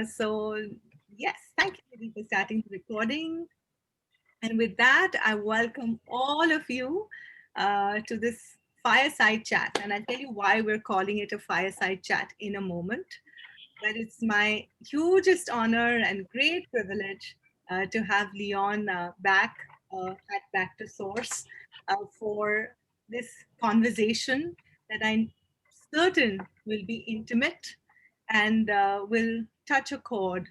So, yes, thank you Nidhi, for starting the recording. And with that, I welcome all of you to this fireside chat. And I'll tell you why we're calling it a fireside chat in a moment. But it's my hugest honor and great privilege to have Leon back at Back to Source for this conversation that I'm certain will be intimate and will touch a chord.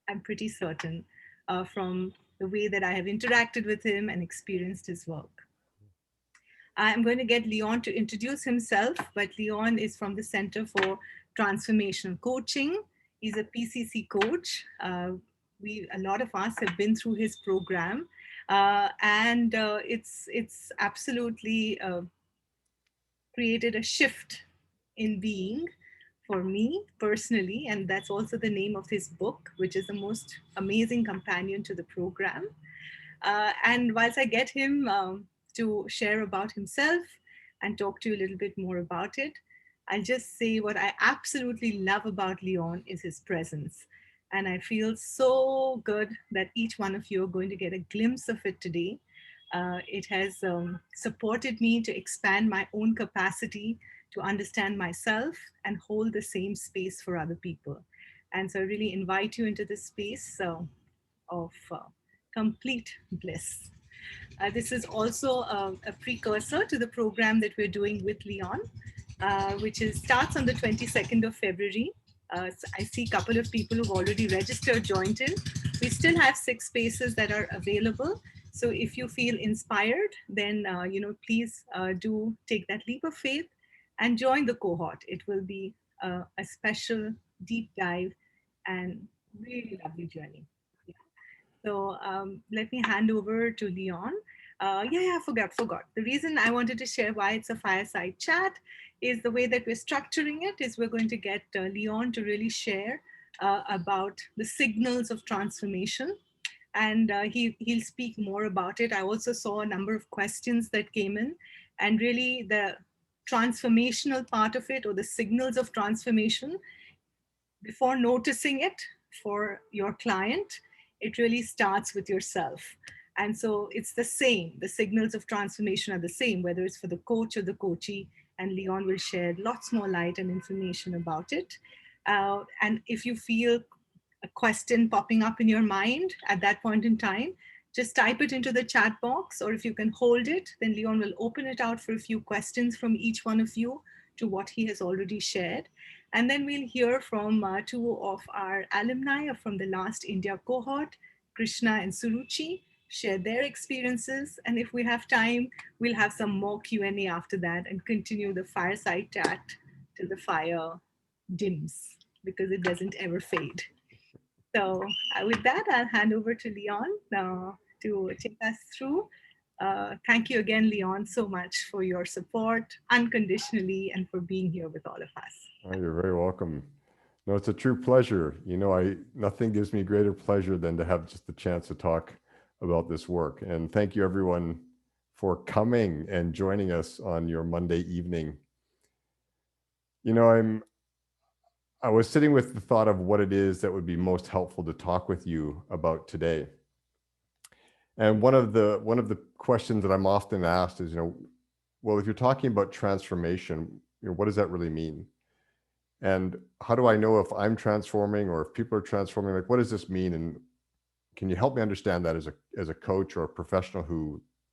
I'm pretty certain from the way that I have interacted with him and experienced his work. I'm going to get Leon to introduce himself, but Leon is from the Center for Transformational Coaching. He's a PCC coach. A lot of us have been through his program, and it's absolutely created a shift in being for me personally, and that's also the name of his book, which is the most amazing companion to the program. And whilst I get him to share about himself and talk to you a little bit more about it, I'll just say what I absolutely love about Leon is his presence. And I feel so good that each one of you are going to get a glimpse of it today. It has supported me to expand my own capacity to understand myself and hold the same space for other people. And so I really invite you into this space of complete bliss. This is also a precursor to the program that we're doing with Leon, which starts on the 22nd of February. So I see a couple of people who've already registered, joined in. We still have 6 spaces that are available. So if you feel inspired, then please do take that leap of faith and join the cohort. It will be a special deep dive and really lovely journey. So let me hand over to Leon. Yeah, forgot. The reason I wanted to share why it's a fireside chat is the way that we're structuring it is we're going to get Leon to really share about the signals of transformation. And he'll speak more about it. I also saw a number of questions that came in, and really the transformational part of it, or the signals of transformation, before noticing it for your client, it really starts with yourself. And so it's the same. The signals of transformation are the same, whether it's for the coach or the coachee. And Leon will share lots more light and information about it. And if you feel a question popping up in your mind at that point in time, just type it into the chat box, or if you can hold it, then Leon will open it out for a few questions from each one of you to what he has already shared. And then we'll hear from two of our alumni from the last India cohort, Krishna and Suruchi, share their experiences. And if we have time, we'll have some more Q&A after that and continue the fireside chat till the fire dims, because it doesn't ever fade. So with that, I'll hand over to Leon to take us through. Thank you again, Leon, so much for your support unconditionally and for being here with all of us. Oh, you're very welcome. No, it's a true pleasure. Nothing gives me greater pleasure than to have just the chance to talk about this work. And thank you everyone for coming and joining us on your Monday evening. You know, I was sitting with the thought of what it is that would be most helpful to talk with you about today. And one of the questions that I'm often asked is, well, if you're talking about transformation, what does that really mean? And how do I know if I'm transforming or if people are transforming? Like, what does this mean? And can you help me understand that as a coach or a professional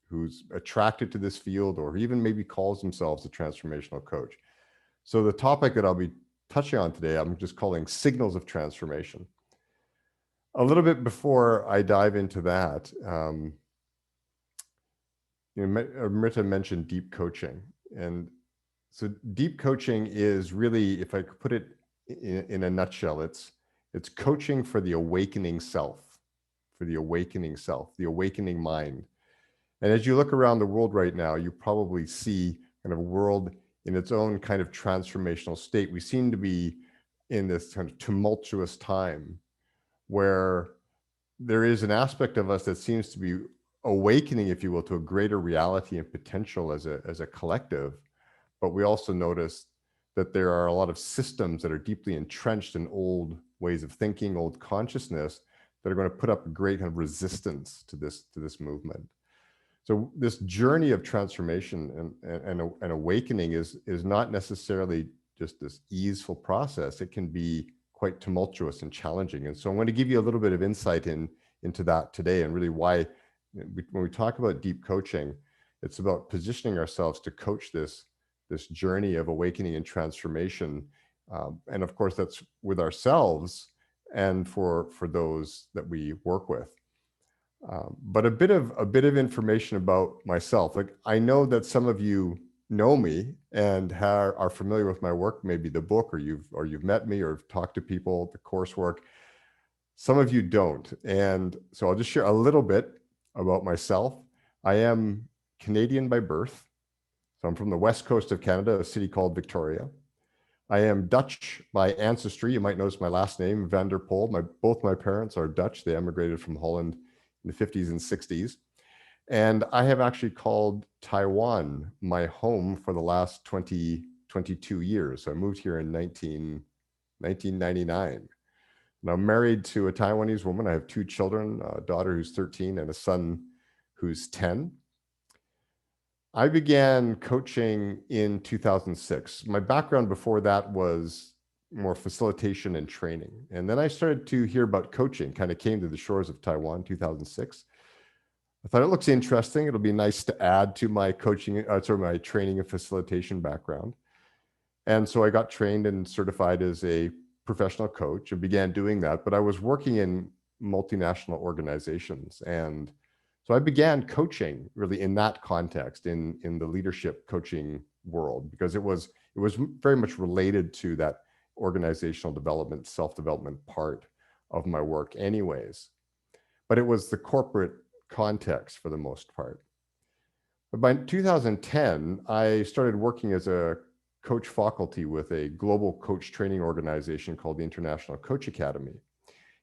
who's attracted to this field, or even maybe calls themselves a transformational coach? So the topic that I'll be touching on today, I'm just calling signals of transformation. A little bit before I dive into that, Amrita mentioned deep coaching. And so deep coaching is really, if I could put it in a nutshell, it's coaching for the awakening self, the awakening mind. And as you look around the world right now, you probably see kind of a world in its own kind of transformational state. We seem to be in this kind of tumultuous time where there is an aspect of us that seems to be awakening, if you will, to a greater reality and potential as a collective. But we also notice that there are a lot of systems that are deeply entrenched in old ways of thinking, old consciousness, that are going to put up a great kind of resistance to this movement. So this journey of transformation and awakening is not necessarily just this easeful process. It can be quite tumultuous and challenging. And so I'm going to give you a little bit of insight into that today, and really why, when we talk about deep coaching, it's about positioning ourselves to coach this journey of awakening and transformation. And of course, that's with ourselves and for those that we work with. But a bit of information about myself. Like, I know that some of you know me and are familiar with my work, maybe the book, or you've met me or talked to people, the coursework. Some of you don't. And so I'll just share a little bit about myself. I am Canadian by birth. So I'm from the west coast of Canada, a city called Victoria. I am Dutch by ancestry. You might notice my last name, VanderPol. Both my parents are Dutch. They emigrated from Holland in the 50s and 60s. And I have actually called Taiwan my home for the last 22 years. So I moved here in 1999. And I'm married to a Taiwanese woman. I have two children, a daughter who's 13 and a son who's 10. I began coaching in 2006. My background before that was more facilitation and training. And then I started to hear about coaching, kind of came to the shores of Taiwan, 2006. I thought it looks interesting. It'll be nice to add to my my training and facilitation background. And so I got trained and certified as a professional coach and began doing that. But I was working in multinational organizations, and so I began coaching really in that context, in the leadership coaching world, because it was very much related to that organizational development, self-development part of my work anyways. But it was the corporate context for the most part. But by 2010, I started working as a coach faculty with a global coach training organization called the International Coach Academy.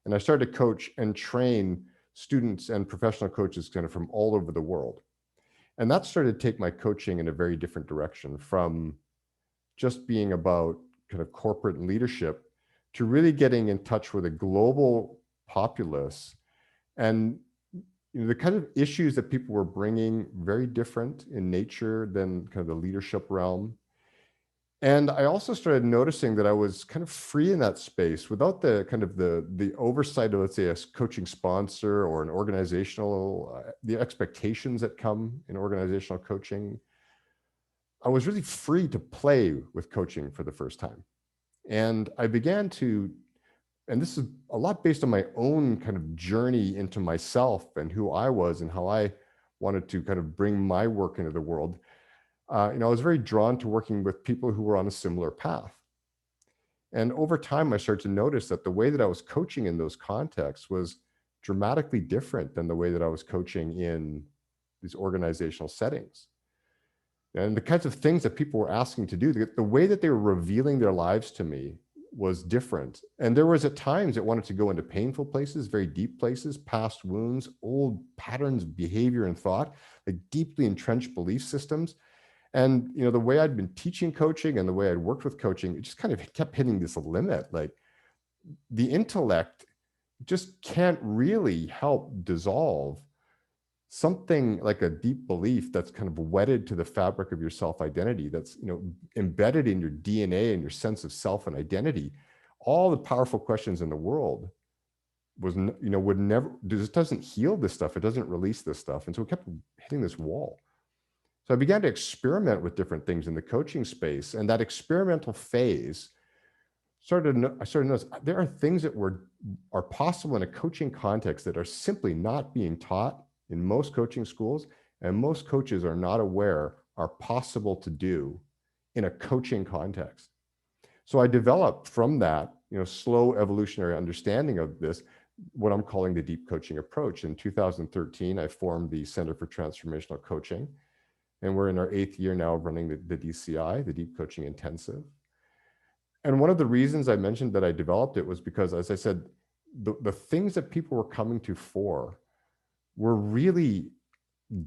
And I started to coach and train students and professional coaches kind of from all over the world. And that started to take my coaching in a very different direction, from just being about kind of corporate leadership to really getting in touch with a global populace. And the kind of issues that people were bringing, very different in nature than kind of the leadership realm. And I also started noticing that I was kind of free in that space without the kind of the oversight of, let's say, a coaching sponsor or an organizational, the expectations that come in organizational coaching. I was really free to play with coaching for the first time. And I began to, and this is a lot based on my own kind of journey into myself and who I was and how I wanted to kind of bring my work into the world. I was very drawn to working with people who were on a similar path. And over time, I started to notice that the way that I was coaching in those contexts was dramatically different than the way that I was coaching in these organizational settings. And the kinds of things that people were asking to do, the way that they were revealing their lives to me was different. And there was at times it wanted to go into painful places, very deep places, past wounds, old patterns of behavior and thought, like deeply entrenched belief systems. And the way I'd been teaching coaching and the way I'd worked with coaching, it just kind of kept hitting this limit. Like, the intellect just can't really help dissolve something like a deep belief that's kind of wedded to the fabric of your self-identity, that's embedded in your DNA and your sense of self and identity. All the powerful questions in the world would never, this doesn't heal this stuff. It doesn't release this stuff. And so it kept hitting this wall. So I began to experiment with different things in the coaching space, and that experimental phase I started to notice there are things that are possible in a coaching context that are simply not being taught in most coaching schools, and most coaches are not aware are possible to do in a coaching context. So I developed from that, slow evolutionary understanding of this, what I'm calling the deep coaching approach. In 2013, I formed the Center for Transformational Coaching, and we're in our 8th year now of running the DCI, the Deep Coaching Intensive. And one of the reasons I mentioned that I developed it was because, as I said, the things that people were coming to for were really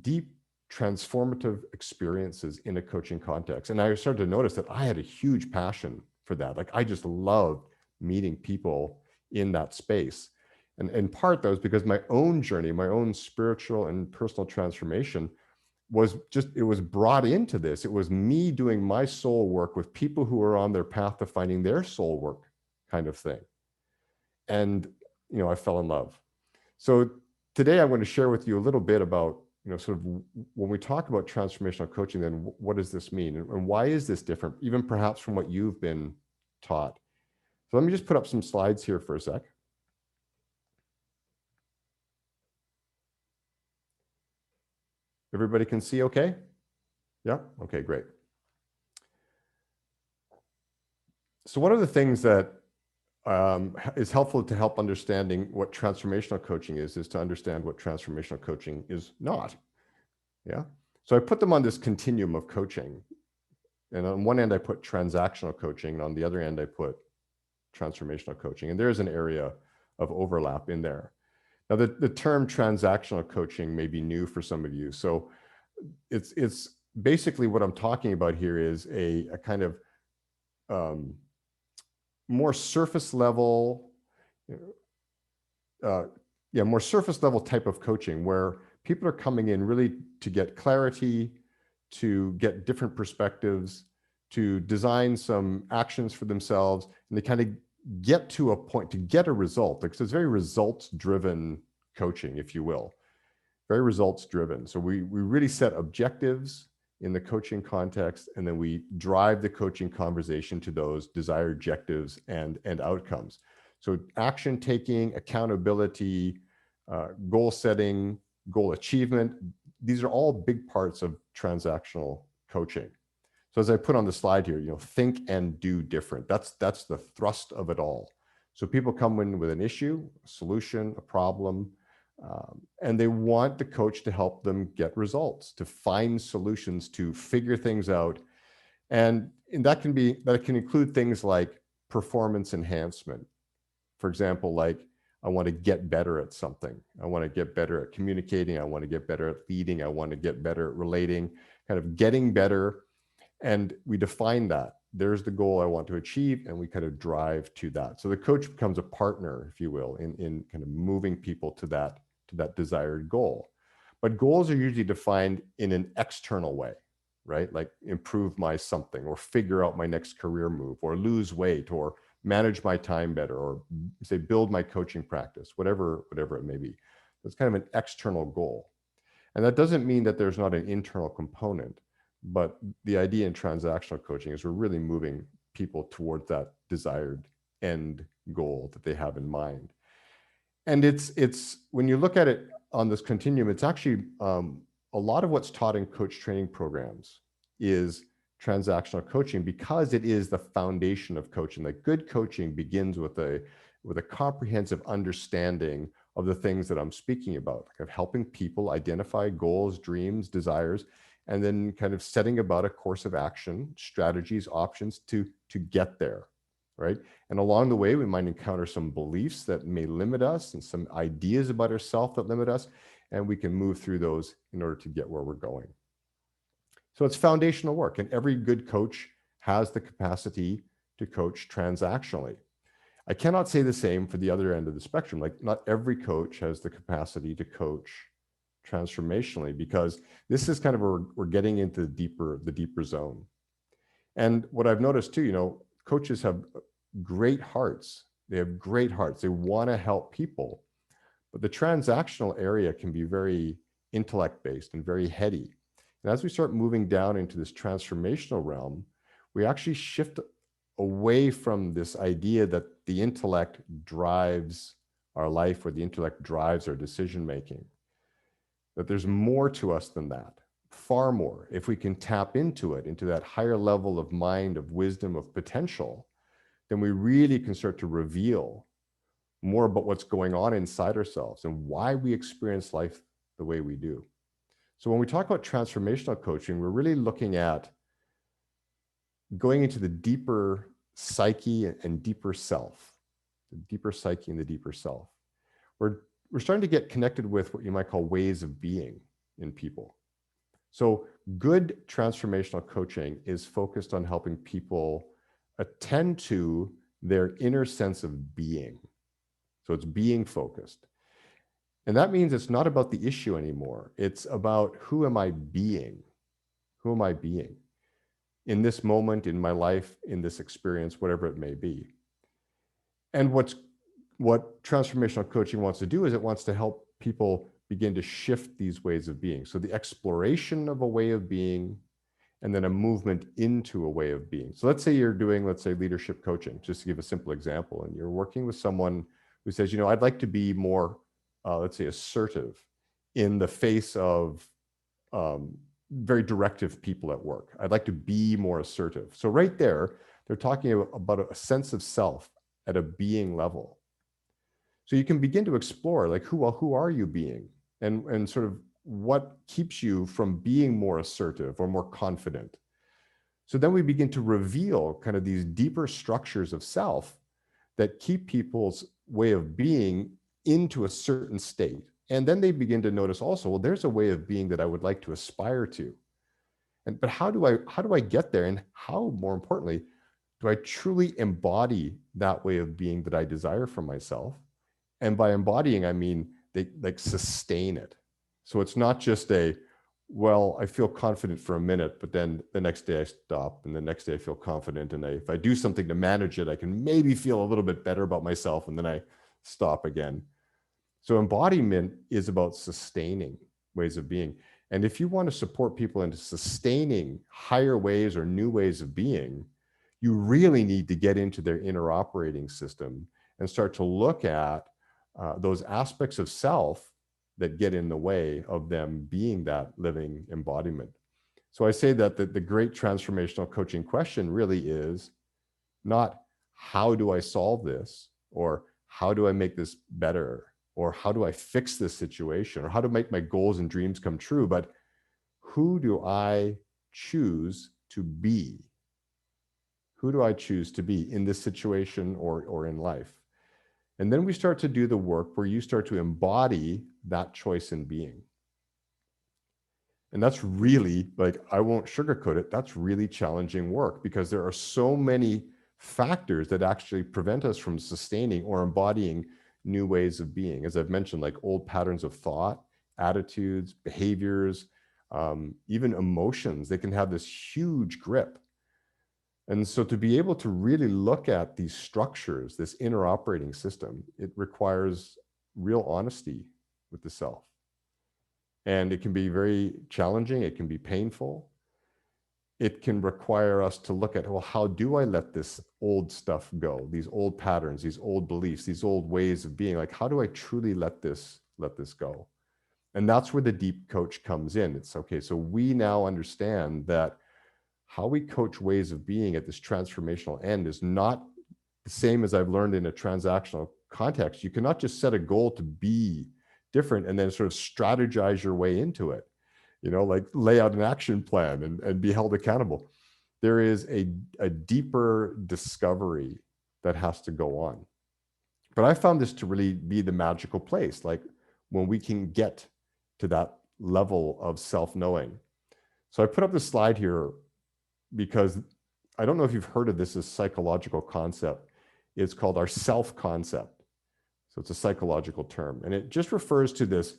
deep transformative experiences in a coaching context. And I started to notice that I had a huge passion for that. Like I just loved meeting people in that space. And in part, that was because my own journey, my own spiritual and personal transformation it was brought into this. It was me doing my soul work with people who are on their path to finding their soul work kind of thing. And, I fell in love. So today I'm going to share with you a little bit about, sort of when we talk about transformational coaching, then what does this mean? And why is this different, even perhaps from what you've been taught? So let me just put up some slides here for a sec. Everybody can see okay? Yeah? Okay, great. So one of the things that is helpful to help understanding what transformational coaching is to understand what transformational coaching is not. Yeah. So I put them on this continuum of coaching. And on one end, I put transactional coaching. And on the other end, I put transformational coaching. And there's an area of overlap in there. Now, the term transactional coaching may be new for some of you. So it's basically what I'm talking about here is a kind of more surface level, more surface level type of coaching where people are coming in really to get clarity, to get different perspectives, to design some actions for themselves, and they kind of get to a point to get a result. Because it's very results driven coaching, if you will, very results driven. So we really set objectives in the coaching context, and then we drive the coaching conversation to those desired objectives and outcomes. So action taking, accountability, goal setting, goal achievement, these are all big parts of transactional coaching. So as I put on the slide here, think and do different. That's the thrust of it all. So people come in with an issue, a solution, a problem, and they want the coach to help them get results, to find solutions, to figure things out. And that can include things like performance enhancement. For example, like I want to get better at something. I want to get better at communicating. I want to get better at leading. I want to get better at relating, kind of getting better. And we define that. There's the goal I want to achieve, and we kind of drive to that. So the coach becomes a partner, if you will, in kind of moving people to that desired goal. But goals are usually defined in an external way, right? Like improve my something, or figure out my next career move, or lose weight, or manage my time better, or say build my coaching practice, whatever it may be. It's kind of an external goal. And that doesn't mean that there's not an internal component, but the idea in transactional coaching is we're really moving people towards that desired end goal that they have in mind. And it's when you look at it on this continuum, it's actually a lot of what's taught in coach training programs is transactional coaching, because it is the foundation of coaching. Like good coaching begins with a comprehensive understanding of the things that I'm speaking about, like of helping people identify goals, dreams, desires, and then kind of setting about a course of action, strategies, options to get there, right? And along the way, we might encounter some beliefs that may limit us and some ideas about ourselves that limit us, and we can move through those in order to get where we're going. So it's foundational work, and every good coach has the capacity to coach transactionally. I cannot say the same for the other end of the spectrum. Like not every coach has the capacity to coach transformationally, because this is kind of where we're getting into the deeper zone. And what I've noticed too, coaches have great hearts. They have great hearts. They want to help people, but the transactional area can be very intellect based and very heady. And as we start moving down into this transformational realm, we actually shift away from this idea that the intellect drives our life, or the intellect drives our decision making. That there's more to us than that, far more. If we can tap into it, into that higher level of mind, of wisdom, of potential, then we really can start to reveal more about what's going on inside ourselves and why we experience life the way we do. So when we talk about transformational coaching, we're really looking at going into the deeper psyche and deeper self, the deeper psyche and the deeper self. We're starting to get connected with what you might call ways of being in people. So good transformational coaching is focused on helping people attend to their inner sense of being. So it's being focused. And that means it's not about the issue anymore. It's about who am I being? Who am I being in this moment, in my life, in this experience, whatever it may be. And what transformational coaching wants to do is it wants to help people begin to shift these ways of being. So the exploration of a way of being and then a movement into a way of being. So let's say you're doing, let's say, leadership coaching, just to give a simple example, and you're working with someone who says, I'd like to be more, let's say, assertive in the face of very directive people at work. I'd like to be more assertive. So right there, they're talking about a sense of self at a being level. So you can begin to explore, like, who are you being, and sort of what keeps you from being more assertive or more confident. So then we begin to reveal kind of these deeper structures of self that keep people's way of being into a certain state. And then they begin to notice also, well, there's a way of being that I would like to aspire to. But how do I get there? And how, more importantly, do I truly embody that way of being that I desire for myself? And by embodying, I mean they like sustain it. So it's not just well, I feel confident for a minute, but then the next day I stop, and the next day I feel confident. And if I do something to manage it, I can maybe feel a little bit better about myself, and then I stop again. So embodiment is about sustaining ways of being. And if you want to support people into sustaining higher ways or new ways of being, you really need to get into their inner operating system and start to look at those aspects of self that get in the way of them being that living embodiment. So I say that the great transformational coaching question really is not how do I solve this, or how do I make this better, or how do I fix this situation, or how to make my goals and dreams come true, but who do I choose to be? Who do I choose to be in this situation or in life? And then we start to do the work where you start to embody that choice in being. And that's really, like, I won't sugarcoat it, that's really challenging work, because there are so many factors that actually prevent us from sustaining or embodying new ways of being. As I've mentioned, like old patterns of thought, attitudes, behaviors, even emotions, they can have this huge grip. And so to be able to really look at these structures, this inner operating system, it requires real honesty with the self. And it can be very challenging. It can be painful. It can require us to look at, well, how do I let this old stuff go? These old patterns, these old beliefs, these old ways of being, like, how do I truly let this go? And that's where the deep coach comes in. It's okay. So we now understand that how we coach ways of being at this transformational end is not the same as I've learned in a transactional context. You cannot just set a goal to be different and then sort of strategize your way into it, like lay out an action plan and be held accountable. There is a deeper discovery that has to go on. But I found this to really be the magical place, like when we can get to that level of self-knowing. So I put up this slide here because I don't know if you've heard of this as psychological concept. It's called our self-concept. So it's a psychological term, and it just refers to this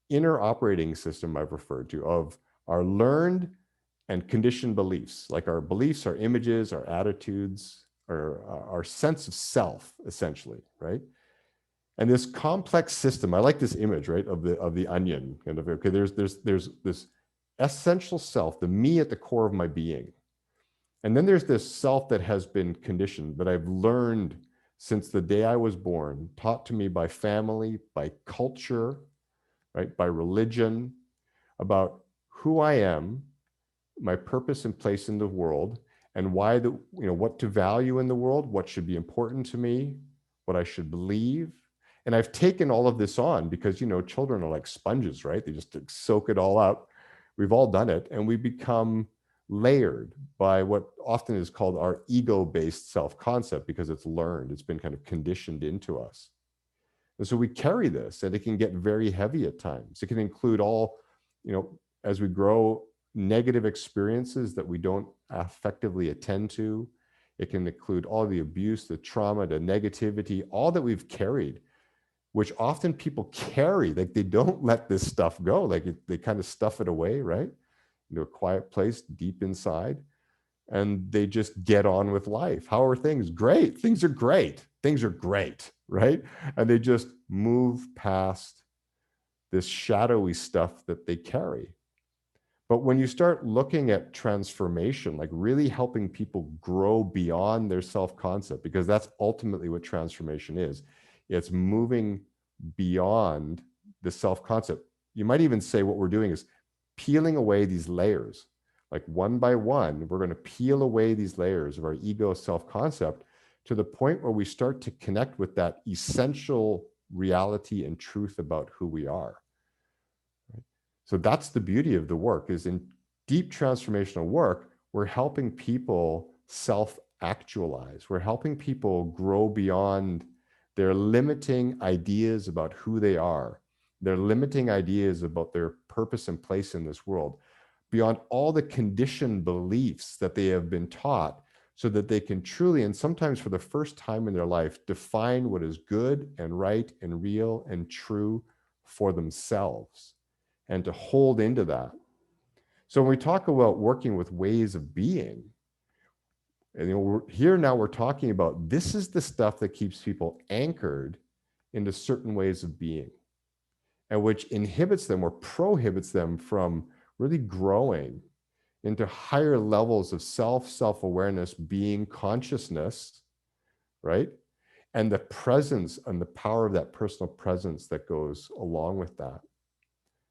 inner operating system I've referred to of our learned and conditioned beliefs, like our beliefs, our images, our attitudes, our sense of self, essentially, right? And this complex system, I like this image, right, of the onion. Kind of, okay, there's this essential self, the me at the core of my being. And then there's this self that has been conditioned, that I've learned since the day I was born, taught to me by family, by culture, right, by religion, about who I am, my purpose and place in the world, and why what to value in the world, what should be important to me, what I should believe. And I've taken all of this on because, children are like sponges, right? They just soak it all up. We've all done it, and we become layered by what often is called our ego-based self-concept, because it's learned, it's been kind of conditioned into us. And so we carry this, and it can get very heavy at times. It can include all, as we grow, negative experiences that we don't effectively attend to. It can include all the abuse, the trauma, the negativity, all that we've carried, which often people carry, like they don't let this stuff go. Like they kind of stuff it away, right? Into a quiet place deep inside, and they just get on with life. How are things? Great. Things are great. Things are great, right? And they just move past this shadowy stuff that they carry. But when you start looking at transformation, like really helping people grow beyond their self-concept, because that's ultimately what transformation is. It's moving beyond the self-concept. You might even say what we're doing is peeling away these layers. Like one by one, we're going to peel away these layers of our ego self-concept to the point where we start to connect with that essential reality and truth about who we are. So that's the beauty of the work, is in deep transformational work, we're helping people self-actualize. We're helping people grow beyond their limiting ideas about who they are, their limiting ideas about their purpose and place in this world, beyond all the conditioned beliefs that they have been taught, so that they can truly, and sometimes for the first time in their life, define what is good and right and real and true for themselves, and to hold into that. So when we talk about working with ways of being, and we're talking about, this is the stuff that keeps people anchored into certain ways of being, and which inhibits them or prohibits them from really growing into higher levels of self-awareness, being, consciousness, right? And the presence and the power of that personal presence that goes along with that.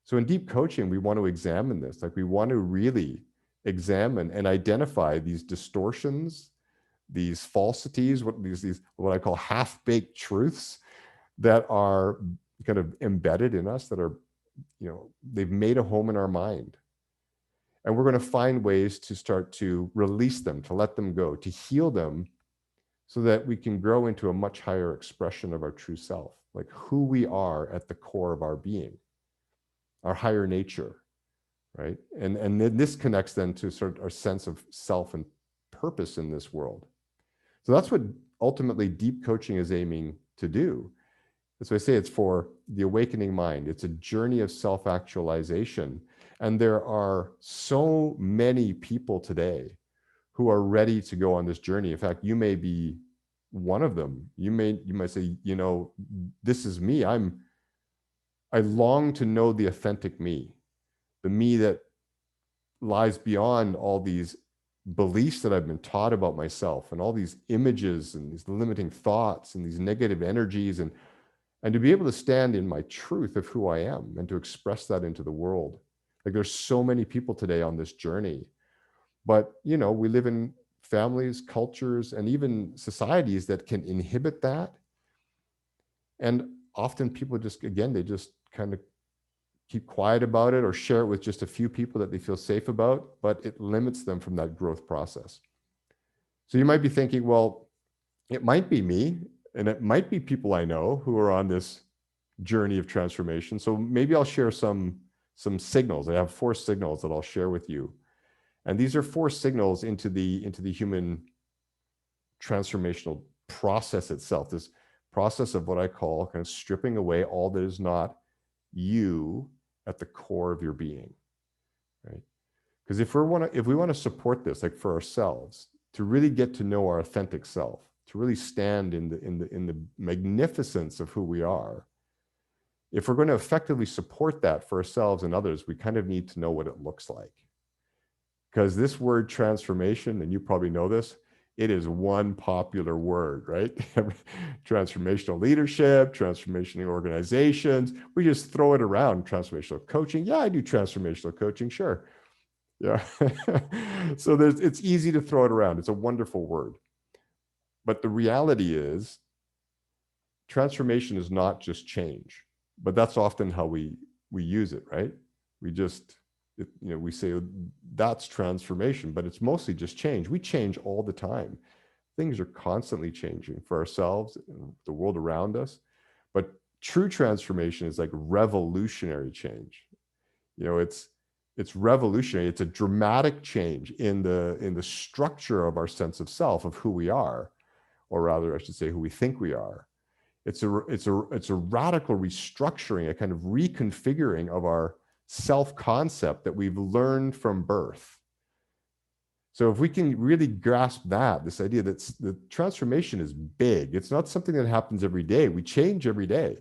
So in deep coaching, we want to examine this. Like we want to really examine and identify these distortions, these falsities, what I call half-baked truths that are kind of embedded in us, that are, they've made a home in our mind. And we're going to find ways to start to release them, to let them go, to heal them, so that we can grow into a much higher expression of our true self, like who we are at the core of our being, our higher nature, right? And then this connects then to sort of our sense of self and purpose in this world. So that's what ultimately deep coaching is aiming to do. That's why I say it's for the awakening mind. It's a journey of self-actualization. And there are so many people today who are ready to go on this journey. In fact, you may be one of them. You might say, this is me. I long to know the authentic me, the me that lies beyond all these beliefs that I've been taught about myself, and all these images and these limiting thoughts and these negative energies, and to be able to stand in my truth of who I am and to express that into the world. Like there's so many people today on this journey, but we live in families, cultures, and even societies that can inhibit that. And often people they just kind of keep quiet about it or share it with just a few people that they feel safe about, but it limits them from that growth process. So you might be thinking, well, it might be me, and it might be people I know who are on this journey of transformation. So maybe I'll share some signals. I have 4 signals that I'll share with you. And these are 4 signals into the human transformational process itself, this process of what I call kind of stripping away all that is not you at the core of your being, right? Because if we want to support this, like for ourselves, to really get to know our authentic self, to really stand in the magnificence of who we are, if we're going to effectively support that for ourselves and others, we kind of need to know what it looks like. Because this word transformation, and you probably know this, it is one popular word, right? Transformational leadership, transformational organizations, we just throw it around. Transformational coaching, yeah, I do transformational coaching, sure. Yeah. So it's easy to throw it around. It's a wonderful word. But the reality is, transformation is not just change, but that's often how we use it, right? We say that's transformation, but it's mostly just change. We change all the time. Things are constantly changing for ourselves and the world around us. But true transformation is like revolutionary change. It's It's revolutionary. It's a dramatic change in the structure of our sense of self, of who we are, or rather, I should say, who we think we are. It's a radical restructuring, a kind of reconfiguring of our self-concept that we've learned from birth. So if we can really grasp that, this idea that the transformation is big, it's not something that happens every day. We change every day.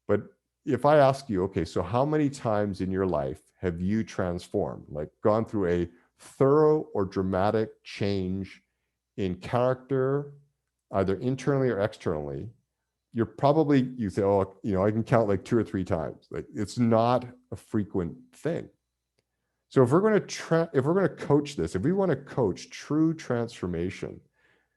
But if I ask you, okay, so how many times in your life have you transformed, like gone through a thorough or dramatic change in character, either internally or externally? You're probably, you say, oh, I can count like 2 or 3 times. Like, it's not a frequent thing. So if we're going to coach this, if we want to coach true transformation,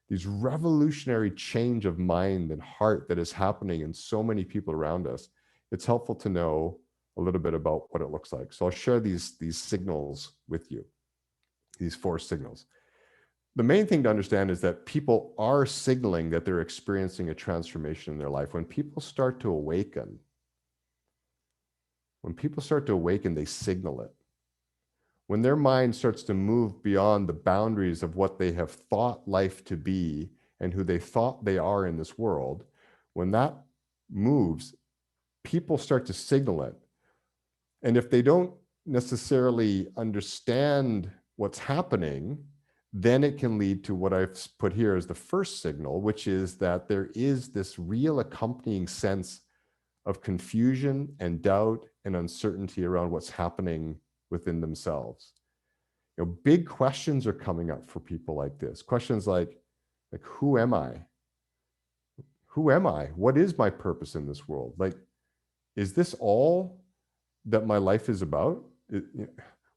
these revolutionary change of mind and heart that is happening in so many people around us, it's helpful to know a little bit about what it looks like. So I'll share these signals with you, these 4 signals. The main thing to understand is that people are signaling that they're experiencing a transformation in their life. When people start to awaken, they signal it. When their mind starts to move beyond the boundaries of what they have thought life to be and who they thought they are in this world, when that moves, people start to signal it. And if they don't necessarily understand what's happening, then it can lead to what I've put here as the first signal, which is that there is this real accompanying sense of confusion and doubt and uncertainty around what's happening within themselves. Big questions are coming up for people like this. Questions like who am I? Who am I? What is my purpose in this world? Like, is this all that my life is about?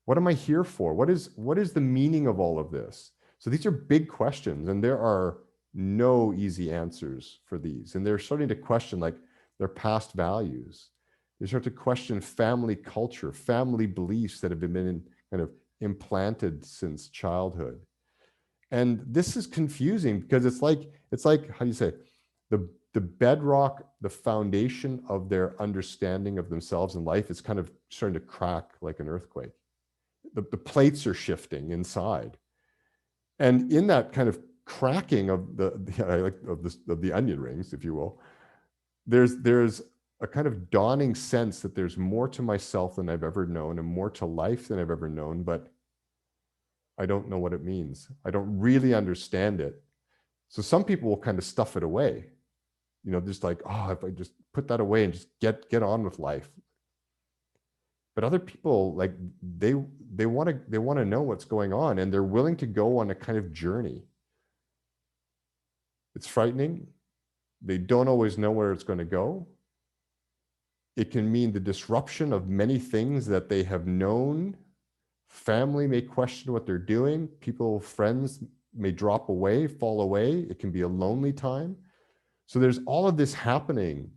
What am I here for? What is the meaning of all of this? So these are big questions, and there are no easy answers for these. And they're starting to question like their past values. They start to question family culture, family beliefs that have been kind of implanted since childhood. And this is confusing because it's like, how do you say, the bedrock, the foundation of their understanding of themselves and life is kind of starting to crack like an earthquake. The plates are shifting inside. And in that kind of cracking of the onion rings, if you will, there's a kind of dawning sense that there's more to myself than I've ever known and more to life than I've ever known, but I don't know what it means. I don't really understand it. So some people will kind of stuff it away, just like, oh, if I just put that away and just get on with life. But other people, like, they want to know what's going on, and they're willing to go on a kind of journey. It's frightening. They don't always know where it's going to go. It can mean the disruption of many things that they have known. Family may question what they're doing. People, friends may drop away, fall away. It can be a lonely time. So there's all of this happening.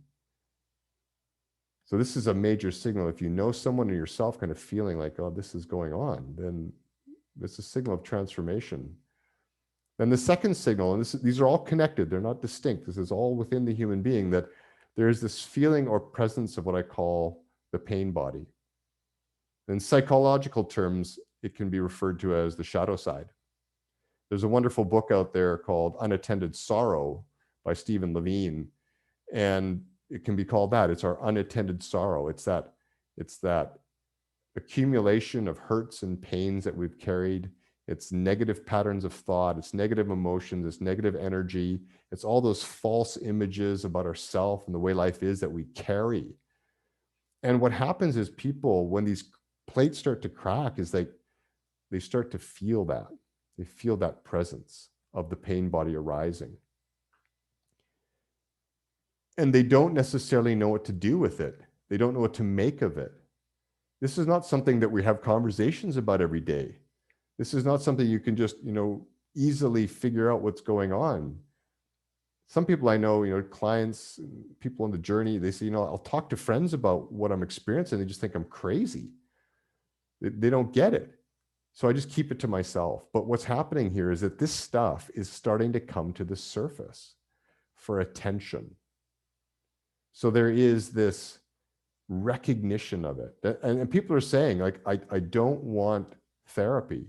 So this is a major signal. If you know someone or yourself kind of feeling like, oh, this is going on, then it's a signal of transformation. Then the second signal, and these are all connected, they're not distinct. This is all within the human being, that there's this feeling or presence of what I call the pain body. In psychological terms, it can be referred to as the shadow side. There's a wonderful book out there called Unattended Sorrow by Stephen Levine, and it can be called that. It's our unattended sorrow. It's that accumulation of hurts and pains that we've carried. It's negative patterns of thought. It's negative emotions. It's negative energy. It's all those false images about ourselves and the way life is that we carry. And what happens is people, when these plates start to crack, is they start to feel that. They feel that presence of the pain body arising. And they don't necessarily know what to do with it. They don't know what to make of it. This is not something that we have conversations about every day. This is not something you can just, easily figure out what's going on. Some people I know, clients, people on the journey, they say, I'll talk to friends about what I'm experiencing. They just think I'm crazy. They don't get it. So I just keep it to myself. But what's happening here is that this stuff is starting to come to the surface for attention. So there is this recognition of it. And people are saying, like, I don't want therapy.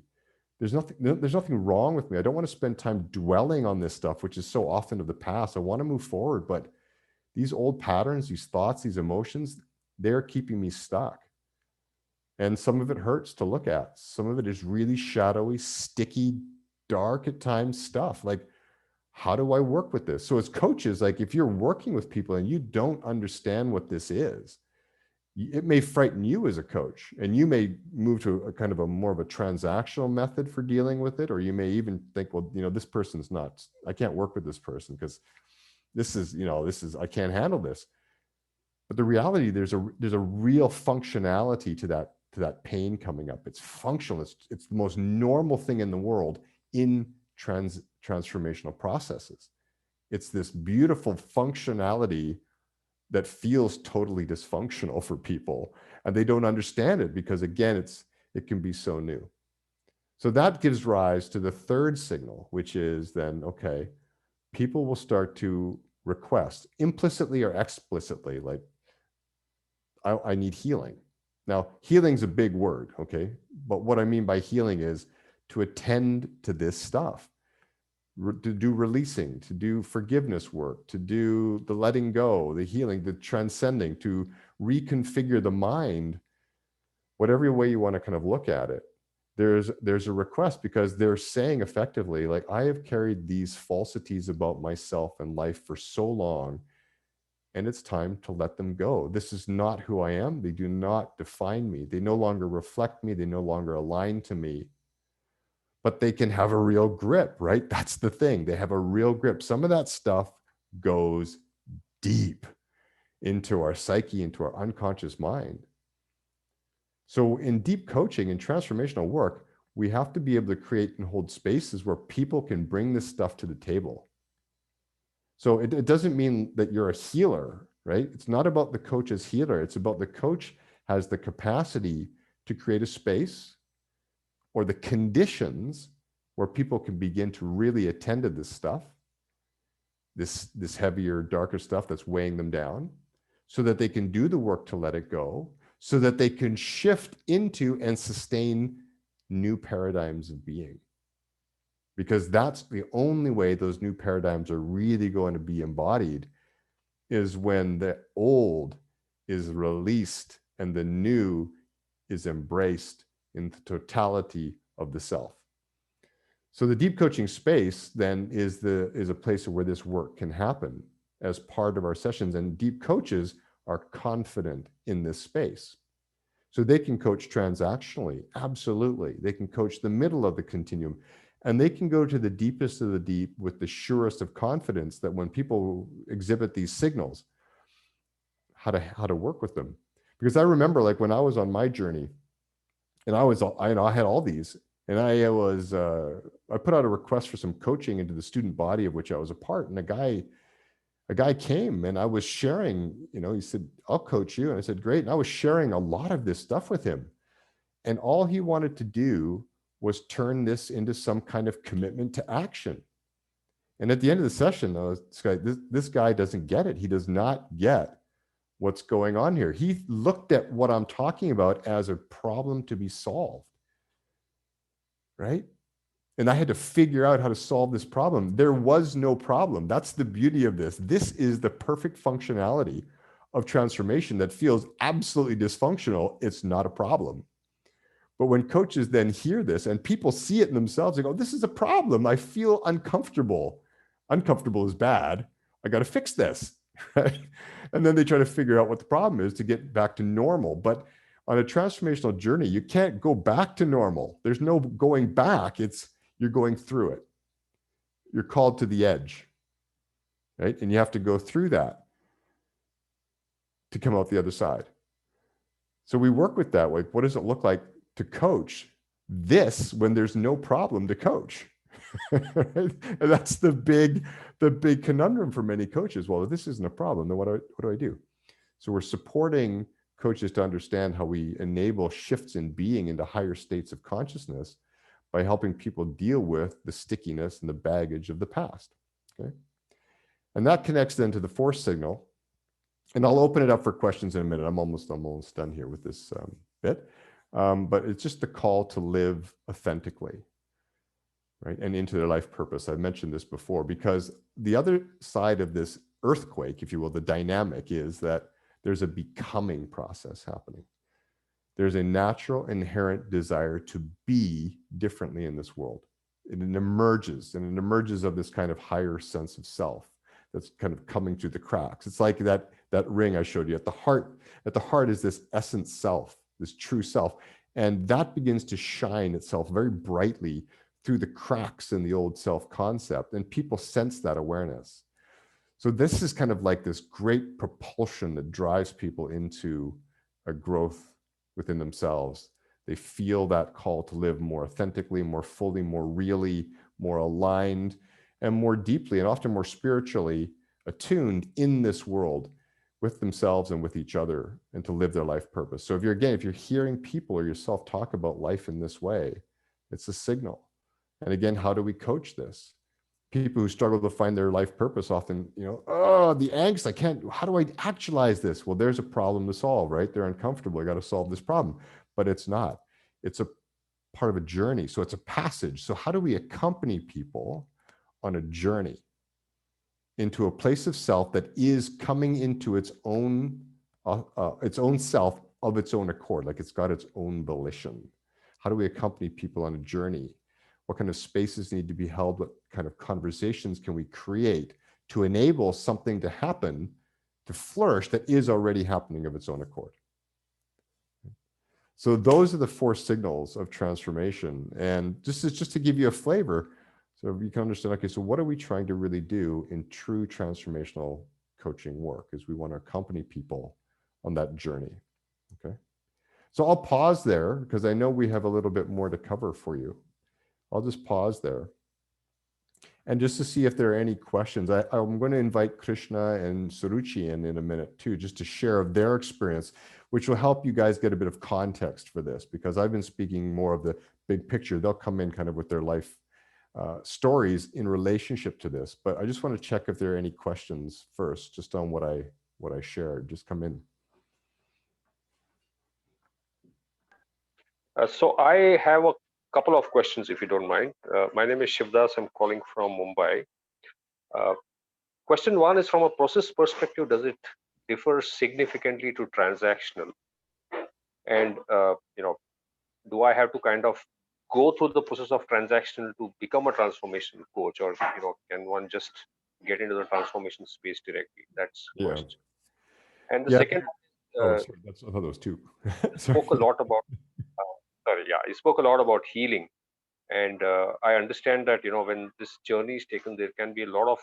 There's nothing wrong with me. I don't want to spend time dwelling on this stuff, which is so often of the past. I want to move forward, but these old patterns, these thoughts, these emotions, they're keeping me stuck. And some of it hurts to look at. Some of it is really shadowy, sticky, dark at times stuff. Like, how do I work with this? So as coaches, like if you're working with people and you don't understand what this is, it may frighten you as a coach, and you may move to a kind of a more of a transactional method for dealing with it. Or you may even think, well, this person's nuts. I can't work with this person because this is, I can't handle this. But the reality, there's a real functionality to that pain coming up. It's functional. It's the most normal thing in the world in transformational processes. It's this beautiful functionality that feels totally dysfunctional for people, and they don't understand it because, again, it can be so new. So that gives rise to the third signal, which is then, okay, people will start to request implicitly or explicitly, like, I need healing. Now, healing's a big word, okay? But what I mean by healing is to attend to this stuff, to do releasing, to do forgiveness work, to do the letting go, the healing, the transcending, to reconfigure the mind, whatever way you want to kind of look at it. There's a request because they're saying effectively, like, I have carried these falsities about myself and life for so long, and it's time to let them go. This is not who I am. They do not define me. They no longer reflect me. They no longer align to me. But they can have a real grip, right? That's the thing. They have a real grip. Some of that stuff goes deep into our psyche, into our unconscious mind. So in deep coaching and transformational work, we have to be able to create and hold spaces where people can bring this stuff to the table. So it doesn't mean that you're a healer, right? It's not about the coach as healer. It's about the coach has the capacity to create a space or the conditions where people can begin to really attend to this stuff, this heavier, darker stuff that's weighing them down, so that they can do the work to let it go, so that they can shift into and sustain new paradigms of being. Because that's the only way those new paradigms are really going to be embodied, is when the old is released and the new is embraced in the totality of the self. So the deep coaching space then is a place where this work can happen as part of our sessions. And deep coaches are confident in this space. So they can coach transactionally, absolutely. They can coach the middle of the continuum. And they can go to the deepest of the deep with the surest of confidence that when people exhibit these signals, how to work with them. Because I remember, like, when I was on my journey, and I had all these, and I put out a request for some coaching into the student body of which I was a part. And a guy came, and I was sharing, he said, I'll coach you. And I said, great. And I was sharing a lot of this stuff with him. And all he wanted to do was turn this into some kind of commitment to action. And at the end of the session, this guy doesn't get it. He does not get what's going on here. He looked at what I'm talking about as a problem to be solved, right? And I had to figure out how to solve this problem. There was no problem. That's the beauty of this. This is the perfect functionality of transformation that feels absolutely dysfunctional. It's not a problem. But when coaches then hear this and people see it in themselves, they go, this is a problem. I feel uncomfortable. Uncomfortable is bad. I got to fix this, right? And then they try to figure out what the problem is to get back to normal. But on a transformational journey, you can't go back to normal. There's no going back. You're going through it. You're called to the edge, right? And you have to go through that to come out the other side. So we work with that. Like, what does it look like to coach this when there's no problem to coach? And that's the big conundrum for many coaches. Well, if this isn't a problem, then what do I do? So we're supporting coaches to understand how we enable shifts in being into higher states of consciousness by helping people deal with the stickiness and the baggage of the past. Okay. And that connects then to the fourth signal, And I'll open it up for questions in a minute. I'm almost done here with this bit. But it's just the call to live authentically, right? And into their life purpose. I've mentioned this before, because the other side of this earthquake, if you will, the dynamic is that there's a becoming process happening. There's a natural inherent desire to be differently in this world. And it emerges of this kind of higher sense of self that's kind of coming through the cracks. It's like that ring I showed you at the heart. At the heart is this essence self, this true self. And that begins to shine itself very brightly through the cracks in the old self concept. And people sense that awareness. So this is kind of like this great propulsion that drives people into a growth within themselves. They feel that call to live more authentically, more fully, more really, more aligned, and more deeply, and often more spiritually attuned in this world with themselves and with each other, and to live their life purpose. So if you're hearing people or yourself talk about life in this way, it's a signal. And again, how do we coach this? People who struggle to find their life purpose often, oh, the angst, how do I actualize this? Well, there's a problem to solve, right? They're uncomfortable. I got to solve this problem, but it's not. It's a part of a journey. So it's a passage. So how do we accompany people on a journey into a place of self that is coming into its own self of its own accord, like it's got its own volition? How do we accompany people on a journey? What kind of spaces need to be held? What kind of conversations can we create to enable something to happen, to flourish, that is already happening of its own accord? So those are the 4 signals of transformation. And just to give you a flavor, so you can understand, okay, so what are we trying to really do in true transformational coaching work? Is we want to accompany people on that journey, okay? So I'll pause there because I know we have a little bit more to cover for you. I'll just pause there. And just to see if there are any questions, I'm going to invite Krishna and Suruchi in a minute too, just to share of their experience, which will help you guys get a bit of context for this, because I've been speaking more of the big picture. They'll come in kind of with their life stories in relationship to this. But I just want to check if there are any questions first, just on what I shared. Just come in. So I have a couple of questions, if you don't mind. My name is Shivdas. I'm calling from Mumbai. Question 1 is, from a process perspective, does it differ significantly to transactional? And do I have to kind of go through the process of transactional to become a transformational coach, or can one just get into the transformation space directly? That's first. And the second, sorry, I thought that was 2. spoke a lot about you spoke a lot about healing, and I understand that when this journey is taken, there can be a lot of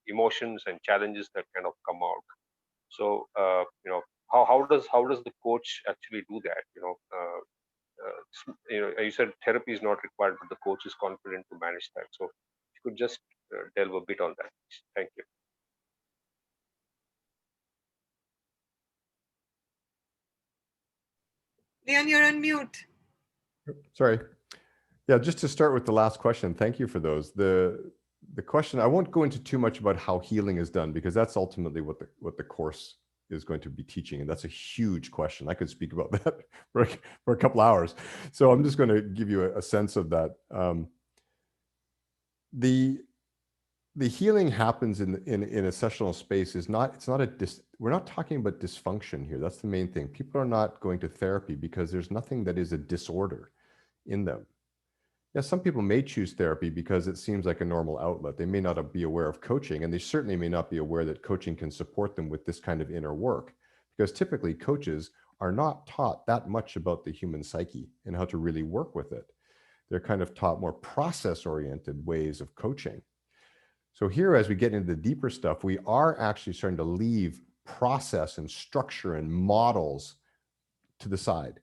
emotions and challenges that kind of come out. So how does the coach actually do that? You said therapy is not required, but the coach is confident to manage that. So if you could just delve a bit on that. Thank you. Leon, you're on mute. Sorry. Yeah, just to start with the last question, thank you for those. The question, I won't go into too much about how healing is done, because that's ultimately what the course is going to be teaching, and that's a huge question. I could speak about that for a couple hours. So I'm just going to give you a sense of that. The healing happens in a sessional space. We're not talking about dysfunction here. That's the main thing. People are not going to therapy because there's nothing that is a disorder in them. Yeah, some people may choose therapy because it seems like a normal outlet. They may not be aware of coaching, and they certainly may not be aware that coaching can support them with this kind of inner work, because typically coaches are not taught that much about the human psyche and how to really work with it. They're kind of taught more process-oriented ways of coaching. So here, as we get into the deeper stuff, we are actually starting to leave process and structure and models to the side.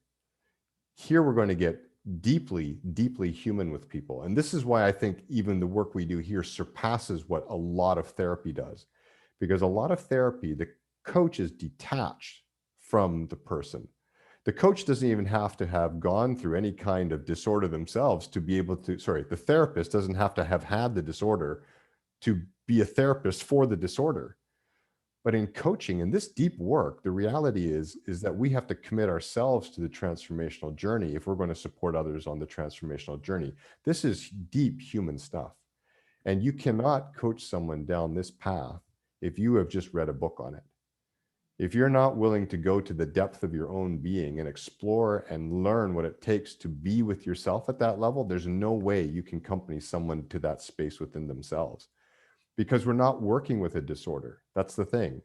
Here, we're going to get deeply, deeply human with people. And this is why I think even the work we do here surpasses what a lot of therapy does. Because a lot of therapy, the coach is detached from the person. The coach doesn't even have to have gone through any kind of disorder themselves to be able to, the therapist doesn't have to have had the disorder to be a therapist for the disorder. But in coaching, in this deep work, the reality is that we have to commit ourselves to the transformational journey if we're going to support others on the transformational journey. This is deep human stuff. And you cannot coach someone down this path if you have just read a book on it. If you're not willing to go to the depth of your own being and explore and learn what it takes to be with yourself at that level, there's no way you can accompany someone to that space within themselves, because we're not working with a disorder. That's the thing.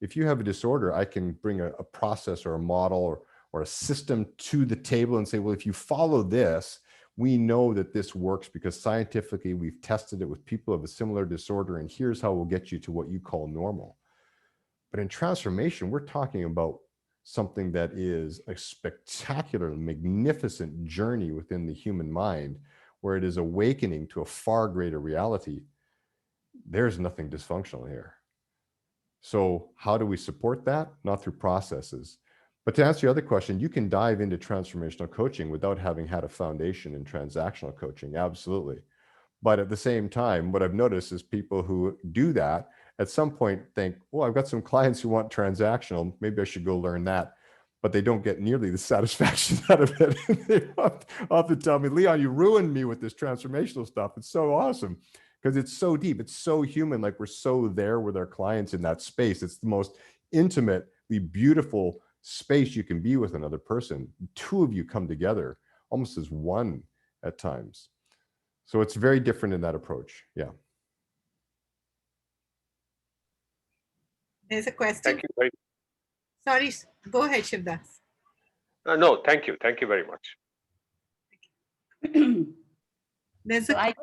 If you have a disorder, I can bring a process or a model or a system to the table and say, well, if you follow this, we know that this works because scientifically we've tested it with people of a similar disorder, and here's how we'll get you to what you call normal. But in transformation, we're talking about something that is a spectacular, magnificent journey within the human mind, where it is awakening to a far greater reality. There's nothing dysfunctional here. So how do we support that? Not through processes. But to answer your other question, you can dive into transformational coaching without having had a foundation in transactional coaching. Absolutely. But at the same time, what I've noticed is people who do that at some point think, well, I've got some clients who want transactional. Maybe I should go learn that. But they don't get nearly the satisfaction out of it. They often tell me, Leon, you ruined me with this transformational stuff. It's so awesome because it's so deep. It's so human. Like, we're so there with our clients in that space. It's the most intimately beautiful space you can be with another person. Two of you come together almost as one at times. So it's very different in that approach. Yeah. There's a question. Thank you very Sorry, go ahead, Shivdas. No, thank you. Thank you very much. There's So a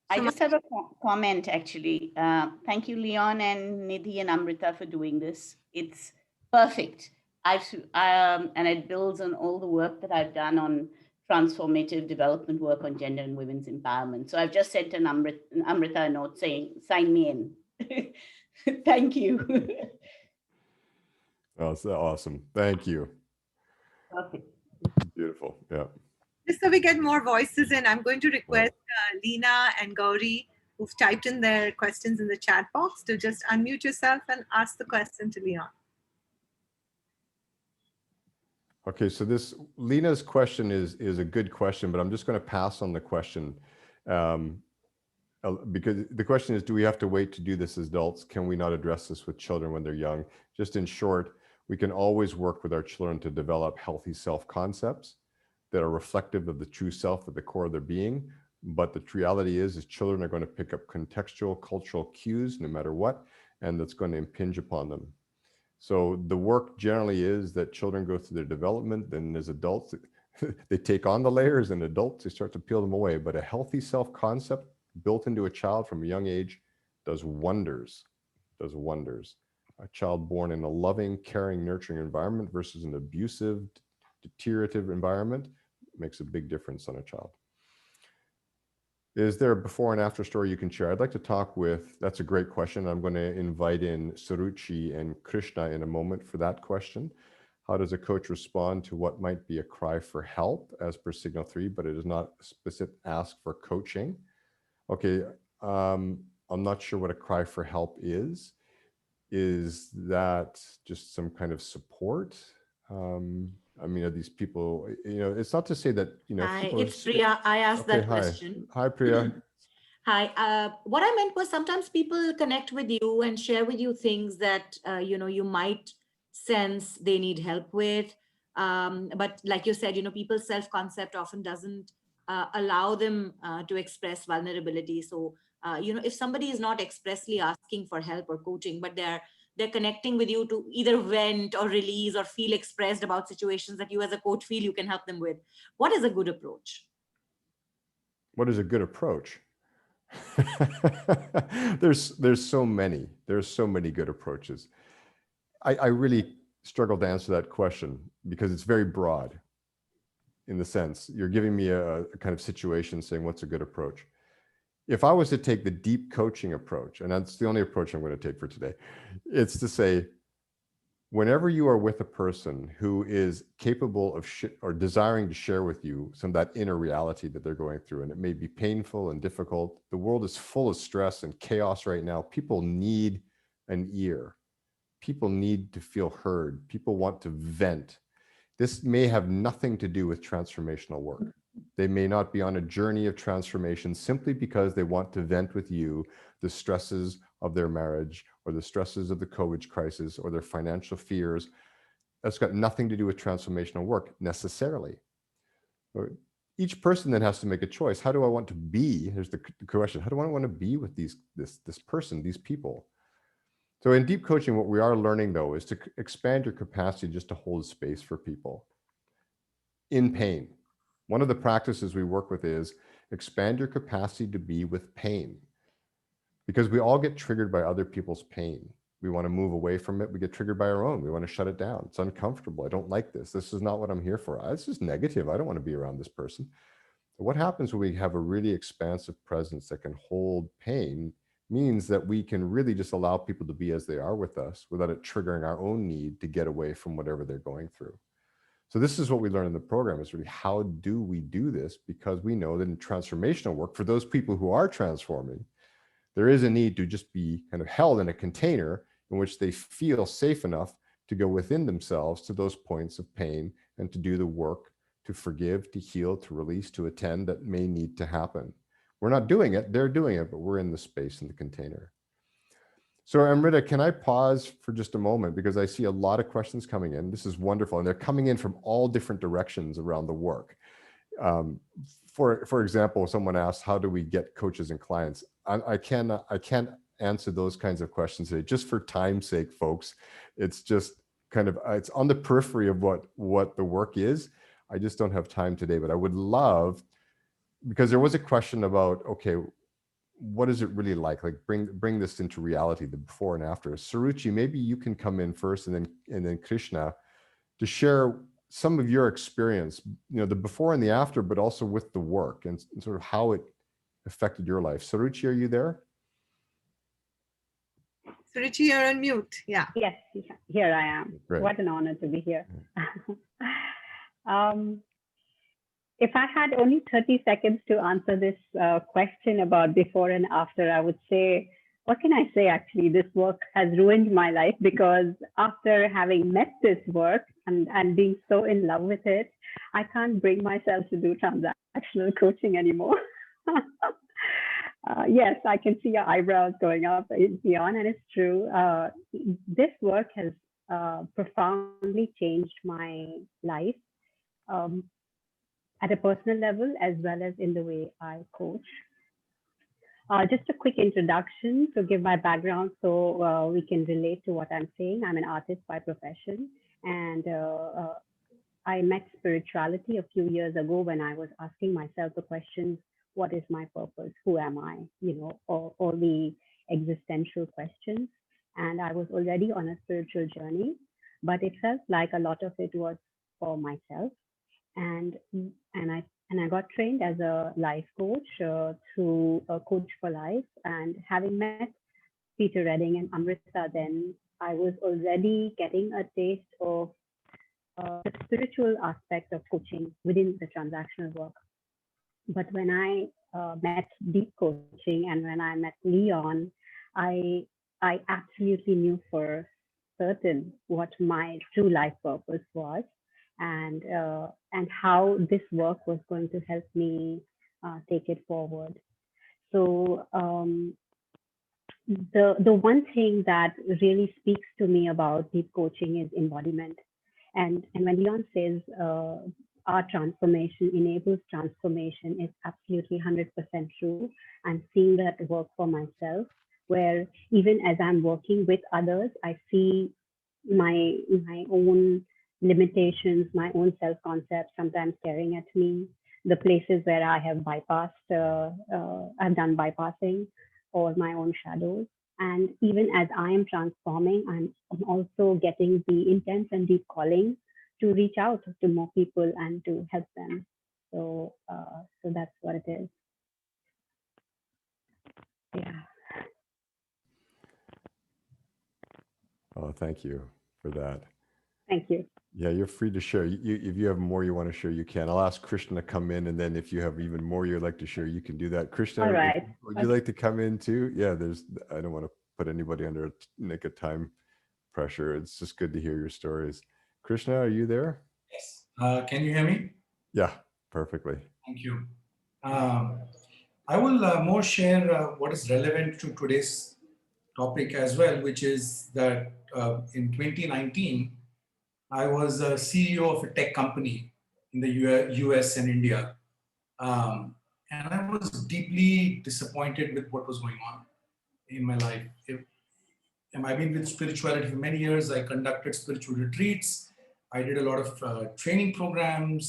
I just have a comment, actually. Thank you, Leon and Nidhi and Amrita, for doing this. It's perfect. And it builds on all the work that I've done on transformative development work on gender and women's empowerment. So I've just sent an Amrita a note saying, sign me in. Thank you. Oh, it's awesome. Thank you. Perfect. Beautiful. Yeah. just so we get more voices in, I'm going to request Leena and Gauri, who've typed in their questions in the chat box, to just unmute yourself and ask the question to Leon. Okay, so this Lena's question is a good question, but I'm just going to pass on the question because the question is, do we have to wait to do this as adults? Can we not address this with children when they're young? Just in short, we can always work with our children to develop healthy self-concepts that are reflective of the true self at the core of their being. But the reality is children are going to pick up contextual cultural cues no matter what, and that's going to impinge upon them. So the work generally is that children go through their development, then as adults, they take on the layers, and adults, they start to peel them away. But a healthy self-concept built into a child from a young age does wonders, does wonders. A child born in a loving, caring, nurturing environment versus an abusive, deteriorative environment makes a big difference on a child. Is there a before and after story you can share? I'd like to talk with, that's a great question. I'm going to invite in Suruchi and Krishna in a moment for that question. How does a coach respond to what might be a cry for help as per Signal 3, but it is not a specific ask for coaching? Okay, I'm not sure what a cry for help is. Is that just some kind of support? I mean, are these people, you know, it's not to say that, you know. Hi, it's Priya. I asked that question. Hi, Priya. Hi. What I meant was sometimes people connect with you and share with you things that, you know, you might sense they need help with. But like you said, you know, people's self-concept often doesn't allow them to express vulnerability. So, you know, if somebody is not expressly asking for help or coaching, but they're connecting with you to either vent or release or feel expressed about situations that you as a coach feel you can help them with, what is a good approach? What is a good approach? There's so many good approaches. I really struggle to answer that question because it's very broad in the sense you're giving me a kind of situation saying what's a good approach. If I was to take the deep coaching approach, and that's the only approach I'm going to take for today, it's to say, whenever you are with a person who is capable of or desiring to share with you some of that inner reality that they're going through, and it may be painful and difficult, the world is full of stress and chaos right now. People need an ear. people need to feel heard. People want to vent. This may have nothing to do with transformational work. They may not be on a journey of transformation simply because they want to vent with you the stresses of their marriage or the stresses of the COVID crisis or their financial fears. That's got nothing to do with transformational work necessarily. Each person then has to make a choice. How do I want to be? Here's the question. How do I want to be with this person, these people? So in deep coaching, what we are learning though is to expand your capacity just to hold space for people in pain. One of the practices we work with is expand your capacity to be with pain, because we all get triggered by other people's pain. We want to move away from it. We get triggered by our own. We want to shut it down. It's uncomfortable. I don't like this. This is not what I'm here for. This is negative. I don't want to be around this person. But what happens when we have a really expansive presence that can hold pain means that we can really just allow people to be as they are with us without it triggering our own need to get away from whatever they're going through. So this is what we learn in the program, is really how do we do this? Because we know that in transformational work, for those people who are transforming, there is a need to just be kind of held in a container in which they feel safe enough to go within themselves to those points of pain and to do the work to forgive, to heal, to release, to attend that may need to happen. We're not doing it, they're doing it, but we're in the space in the container. So Amrita, can I pause for just a moment, because I see a lot of questions coming in. This is wonderful, and they're coming in from all different directions around the work. For example, someone asked, how do we get coaches and clients? I can't answer those kinds of questions today, just for time's sake, folks. It's just kind of, it's on the periphery of what the work is. I just don't have time today, but I would love, because there was a question about, okay, what is it really like bring this into reality, the before and after. Suruchi, maybe you can come in first, and then Krishna, to share some of your experience, the before and the after, but also with the work and sort of how it affected your life. Suruchi, are you there? Suruchi, you're on mute. Yeah. Yes, here I am. Great. What an honor to be here. If I had only 30 seconds to answer this question about before and after, I would say, what can I say? Actually, this work has ruined my life, because after having met this work and being so in love with it, I can't bring myself to do transactional coaching anymore. Yes, I can see your eyebrows going up, Leon, and it's true. This work has profoundly changed my life. At a personal level, as well as in the way I coach. Just a quick introduction to give my background so we can relate to what I'm saying. I'm an artist by profession, and I met spirituality a few years ago when I was asking myself the questions, what is my purpose? Who am I? All the existential questions. And I was already on a spiritual journey, but it felt like a lot of it was for myself. And I got trained as a life coach through Coach for Life. And having met Peter Redding and Amrita, then I was already getting a taste of the spiritual aspect of coaching within the transactional work. But when I met deep coaching and when I met Leon, I absolutely knew for certain what my true life purpose was. And how this work was going to help me take it forward. So the one thing that really speaks to me about deep coaching is embodiment. And when Leon says our transformation enables transformation, is absolutely 100% true. I'm seeing that work for myself, where even as I'm working with others, I see my own limitations, my own self-concept sometimes staring at me, the places where I have bypassed, I've done bypassing, or my own shadows. And even as I am transforming, I'm also getting the intense and deep calling to reach out to more people and to help them. So that's what it is. Yeah. Oh, thank you for that. Thank you. Yeah, you're free to share. If you have more you want to share, you can. I'll ask Krishna to come in, and then if you have even more you'd like to share, you can do that. Krishna, all right. Would you like to come in too? Yeah, I don't want to put anybody under a time pressure. It's just good to hear your stories. Krishna, are you there? Yes. Can you hear me? Yeah, perfectly. Thank you. I will more share what is relevant to today's topic as well, which is that in 2019, I was a CEO of a tech company in the US and India. And I was deeply disappointed with what was going on in my life. I've been with spirituality for many years. I conducted spiritual retreats. I did a lot of training programs.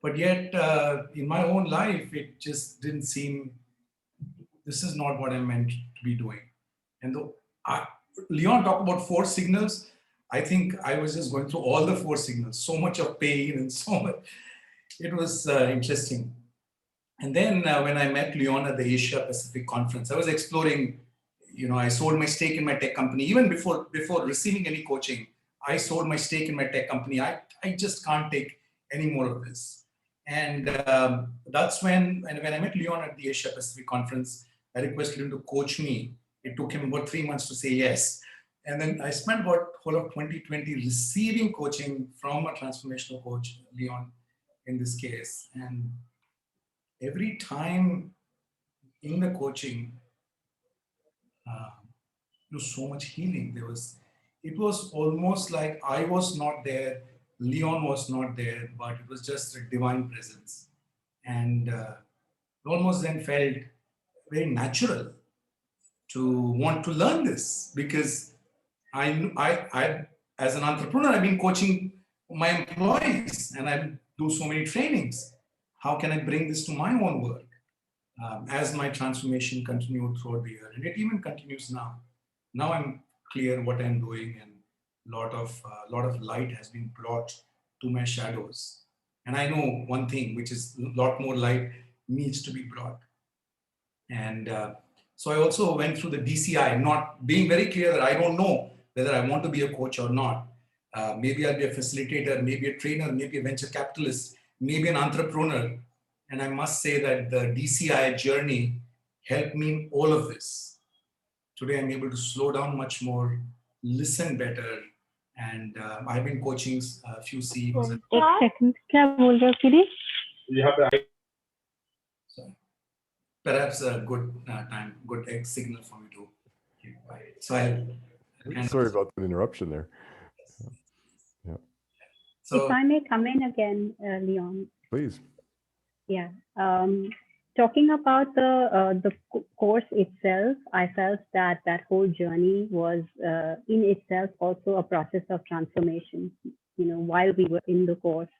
But yet, in my own life, it just didn't seem, this is not what I'm meant to be doing. And though Leon talked about 4 signals, I think I was just going through all the 4 signals, so much of pain and so much. It was interesting. And then when I met Leon at the Asia Pacific Conference, I was exploring, I sold my stake in my tech company. Even before receiving any coaching, I sold my stake in my tech company. I just can't take any more of this. And that's when I met Leon at the Asia Pacific Conference, I requested him to coach me. It took him about 3 months to say yes. And then I spent about whole of 2020 receiving coaching from a transformational coach, Leon, in this case. And every time in the coaching, there was so much healing. It was almost like I was not there, Leon was not there, but it was just a divine presence. And it almost then felt very natural to want to learn this, because I as an entrepreneur, I've been coaching my employees and I do so many trainings. How can I bring this to my own work? As my transformation continued throughout the year, and it even continues now. Now I'm clear what I'm doing, and a lot of light has been brought to my shadows. And I know one thing, which is a lot more light needs to be brought. And so I also went through the DCI, not being very clear that I don't know whether I want to be a coach or not. Maybe I'll be a facilitator, maybe a trainer, maybe a venture capitalist, maybe an entrepreneur. And I must say that the DCI journey helped me in all of this. Today, I'm able to slow down much more, listen better. And I've been coaching a few CEOs. एक second, क्या बोल रहे हो Kiri? Perhaps a good good signal for me to keep quiet. So Sorry about the interruption there. Yeah. So, if I may come in again, Leon. Please. Yeah. Talking about the course itself, I felt that whole journey was in itself also a process of transformation. While we were in the course,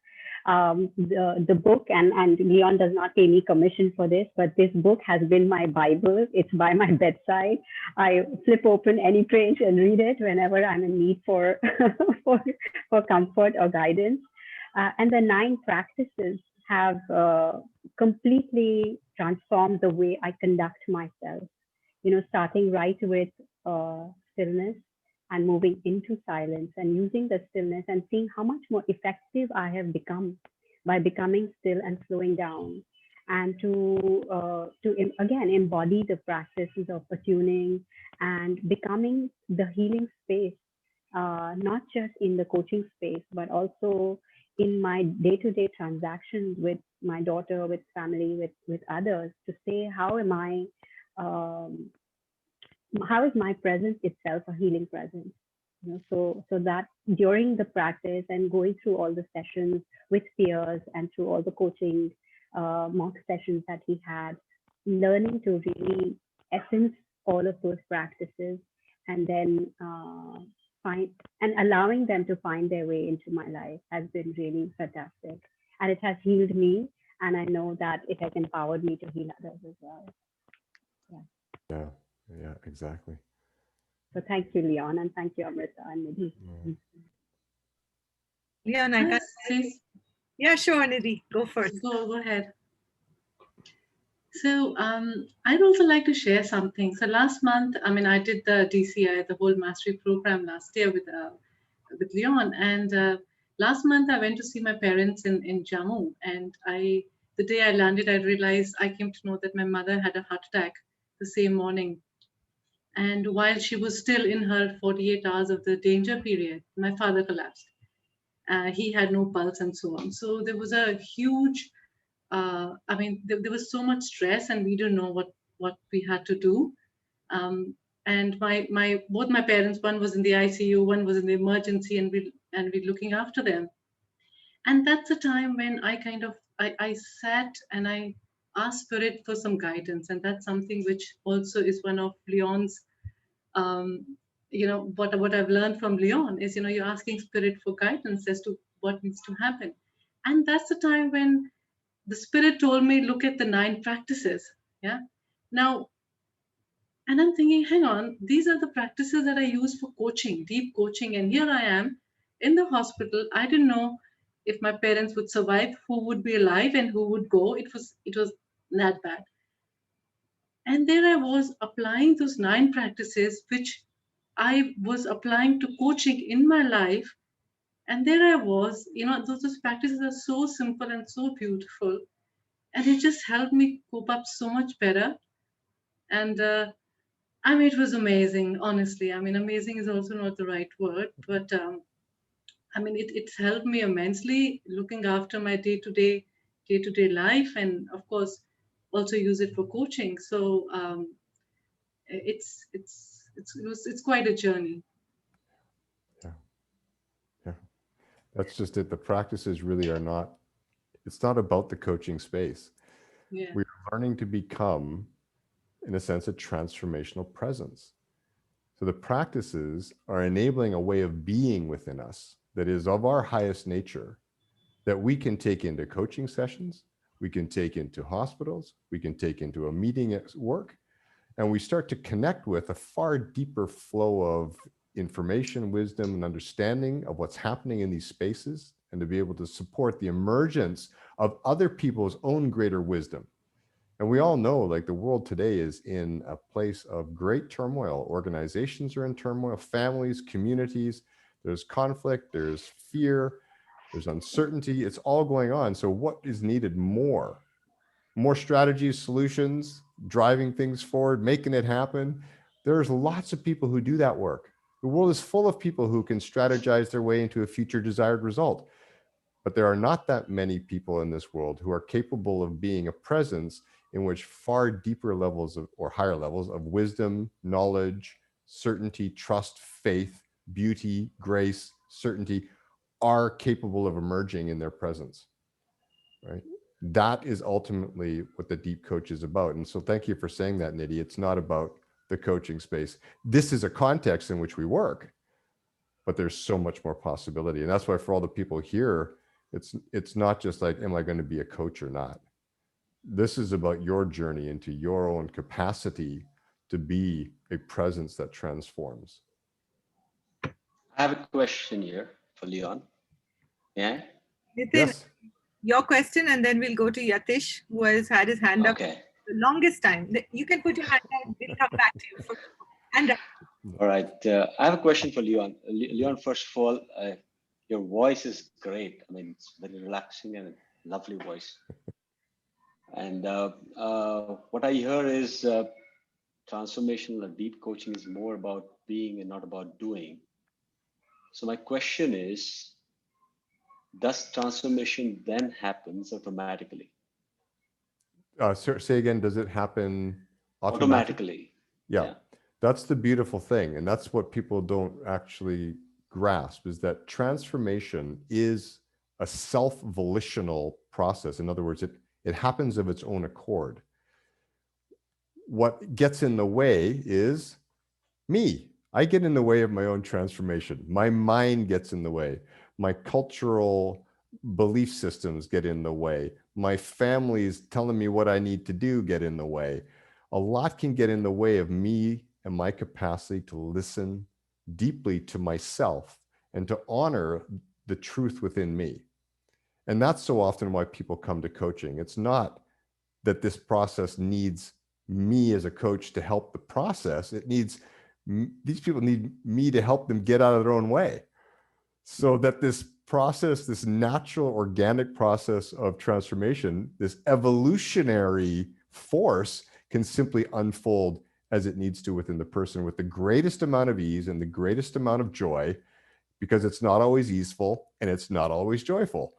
the book, and Leon does not pay me commission for this, but this book has been my Bible. It's by my bedside. I flip open any page and read it whenever I'm in need for for comfort or guidance. And the 9 practices have completely transformed the way I conduct myself. Starting right with stillness and moving into silence and using the stillness and seeing how much more effective I have become by becoming still and slowing down, and to again embody the practices of attuning and becoming the healing space, not just in the coaching space, but also in my day-to-day transactions with my daughter, with family, with others, to say how is my presence itself a healing presence? So that during the practice and going through all the sessions with peers and through all the coaching mock sessions that he had, learning to really essence all of those practices, and then find and allowing them to find their way into my life has been really fantastic. And it has healed me, and I know that it has empowered me to heal others as well. Yeah, exactly. So thank you, Leon, and thank you, Amrita and Nidhi. Leon, I can't. Yeah, sure, Nidhi, go first. Go ahead. So I'd also like to share something. So last month, I did the DCI, the whole mastery program last year with Leon, and last month I went to see my parents in Jammu, and the day I landed, I realized I came to know that my mother had a heart attack the same morning. And while she was still in her 48 hours of the danger period, my father collapsed. He had no pulse and so on. So there was a huge, there was so much stress, and we didn't know what we had to do. Um, and both my parents, one was in the ICU, one was in the emergency, and we looking after them. And that's a time when I sat and I asked Spirit for some guidance, and that's something which also is one of Leon's what I've learned from Leon is, you're asking Spirit for guidance as to what needs to happen. And that's the time when the Spirit told me, look at the 9 practices. Yeah. Now, and I'm thinking, hang on, these are the practices that I use for coaching, deep coaching. And here I am in the hospital. I didn't know if my parents would survive, who would be alive and who would go. It was that bad. And there I was applying those 9 practices, which I was applying to coaching in my life. And there I was, those practices are so simple and so beautiful. And it just helped me cope up so much better. And it was amazing, honestly. Amazing is also not the right word, but it's helped me immensely looking after my day-to-day life, and of course, also use it for coaching. So it's quite a journey. Yeah, that's just it. The practices really are not, it's not about the coaching space. Yeah. We're learning to become, in a sense, a transformational presence. So the practices are enabling a way of being within us that is of our highest nature, that we can take into coaching sessions, we can take into hospitals, we can take into a meeting at work, and we start to connect with a far deeper flow of information, wisdom, and understanding of what's happening in these spaces, and to be able to support the emergence of other people's own greater wisdom. And we all know, like, the world today is in a place of great turmoil. Organizations are in turmoil, families, communities, there's conflict, there's fear, there's uncertainty. It's all going on. So what is needed? More strategies, solutions, driving things forward, making it happen. There's lots of people who do that work. The world is full of people who can strategize their way into a future desired result. But there are not that many people in this world who are capable of being a presence in which far deeper levels of, or higher levels of wisdom, knowledge, certainty, trust, faith, beauty, grace, certainty are capable of emerging in their presence, right? That is ultimately what the deep coach is about. And so thank you for saying that, Nidhi. It's not about the coaching space. This is a context in which we work, but there's so much more possibility. And that's why for all the people here, it's not just like, am I going to be a coach or not? This is about your journey into your own capacity to be a presence that transforms. I have a question here for Leon. Yeah? Nitin, Yes. your question, and then we'll go to Yatish, who has had his hand up Okay. the longest time. You can put your hand down. We'll come back to you. Hand up. All right. I have a question for Leon. Leon, first of all, your voice is great. It's very relaxing and lovely voice. And what I hear is transformational and deep coaching is more about being and not about doing. So my question is, does transformation then happens automatically? Say again, does it happen Automatically? Yeah. That's the beautiful thing. And that's what people don't actually grasp, is that transformation is a self-volitional process. In other words, it happens of its own accord. What gets in the way is me. I get in the way of my own transformation. My mind gets in the way. My cultural belief systems get in the way. My family's telling me what I need to do get in the way. A lot can get in the way of me and my capacity to listen deeply to myself and to honor the truth within me. And that's so often why people come to coaching. It's not that this process needs me as a coach to help the process. It needs, these people need me to help them get out of their own way, so that this process, this natural organic process of transformation, this evolutionary force can simply unfold as it needs to within the person with the greatest amount of ease and the greatest amount of joy, because it's not always easeful and it's not always joyful.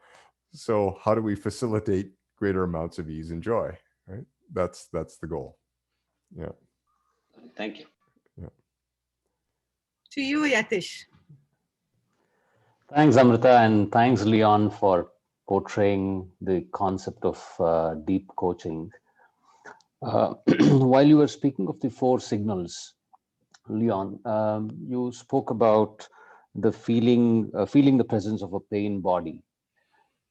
So how do we facilitate greater amounts of ease and joy, right? That's the goal. Yeah. Thank you. Yeah. To you, Yatish. Thanks, Amrita, and thanks, Leon, for portraying the concept of deep coaching. While you were speaking of the 4 signals, Leon, you spoke about the feeling the presence of a pain body.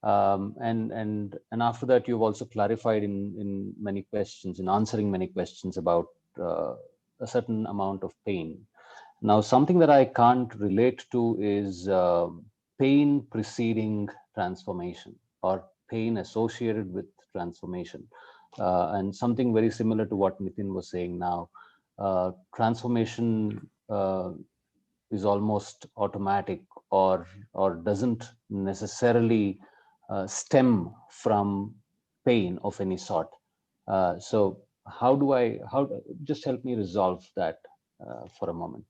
And after that, you've also clarified in many questions, in answering many questions about a certain amount of pain. Now, something that I can't relate to is pain preceding transformation, or pain associated with transformation. And something very similar to what Nitin was saying now. Transformation is almost automatic, or doesn't necessarily stem from pain of any sort. So just help me resolve that for a moment.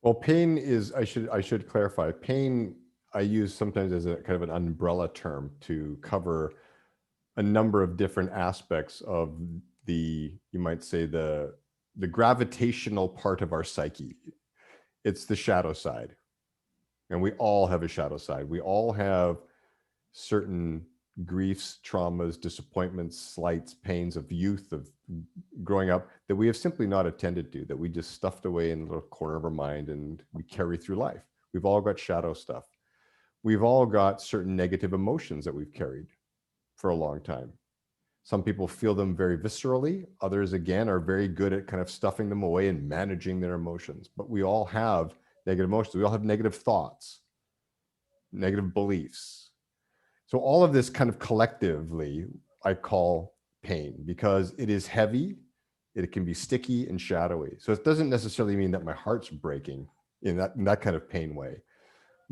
Well, pain is, I should clarify, pain I use sometimes as a kind of an umbrella term to cover a number of different aspects of the, you might say, the gravitational part of our psyche. It's the shadow side. And we all have a shadow side. We all have certain griefs, traumas, disappointments, slights, pains of youth, of growing up, that we have simply not attended to, that we just stuffed away in a little corner of our mind and we carry through life. We've all got shadow stuff. We've all got certain negative emotions that we've carried for a long time. Some people feel them very viscerally. Others, again, are very good at kind of stuffing them away and managing their emotions. But we all have negative emotions. We all have negative thoughts, negative beliefs. So all of this kind of collectively, I call pain, because it is heavy, it can be sticky and shadowy. So it doesn't necessarily mean that my heart's breaking in that kind of pain way.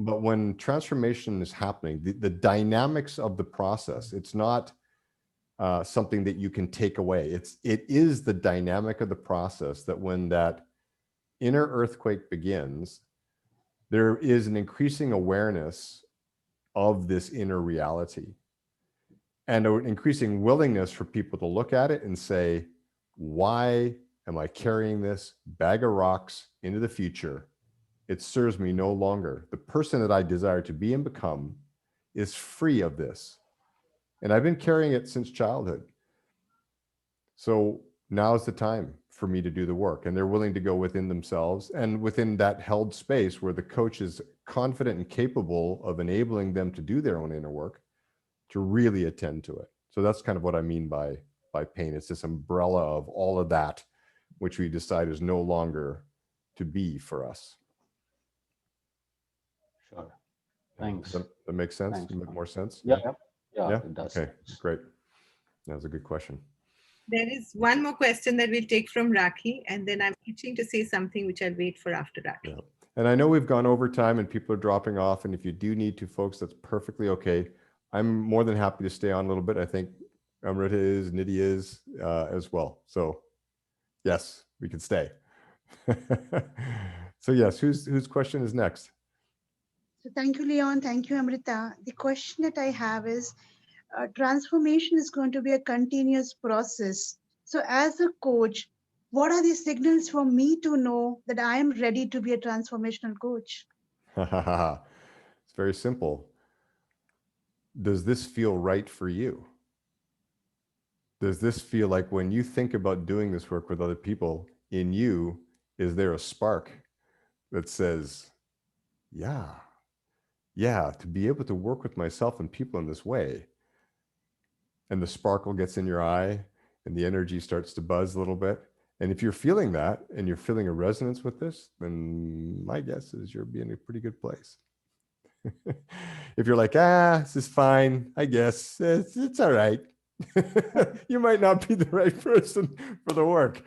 But when transformation is happening, the dynamics of the process, it's not something that you can take away. It is the dynamic of the process that when that inner earthquake begins, there is an increasing awareness of this inner reality, and an increasing willingness for people to look at it and say, why am I carrying this bag of rocks into the future? It serves me no longer. The person that I desire to be and become is free of this. And I've been carrying it since childhood. So now is the time for me to do the work. And they're willing to go within themselves and within that held space where the coach is confident and capable of enabling them to do their own inner work, to really attend to it. So that's kind of what I mean by pain. It's this umbrella of all of that, which we decide is no longer to be for us. Sure. Thanks. That makes sense? Thanks. Make more sense? Yeah, it does. Okay, great. That was a good question. There is one more question that we'll take from Rakhi, and then I'm itching to say something which I'll wait for after Rakhi. Yeah. And I know we've gone over time and people are dropping off. And if you do need to, folks, that's perfectly okay. I'm more than happy to stay on a little bit. I think Amrita is, Nidhi is as well. So yes, we can stay. So yes, whose question is next? So thank you, Leon. Thank you, Amrita. The question that I have is, transformation is going to be a continuous process. So as a coach, what are the signals for me to know that I am ready to be a transformational coach? It's very simple. Does this feel right for you? Does this feel like, when you think about doing this work with other people, in you, is there a spark that says, yeah, to be able to work with myself and people in this way? And the sparkle gets in your eye and the energy starts to buzz a little bit. And if you're feeling that and you're feeling a resonance with this, then my guess is you're in a pretty good place. If you're like, this is fine, I guess it's all right, you might not be the right person for the work.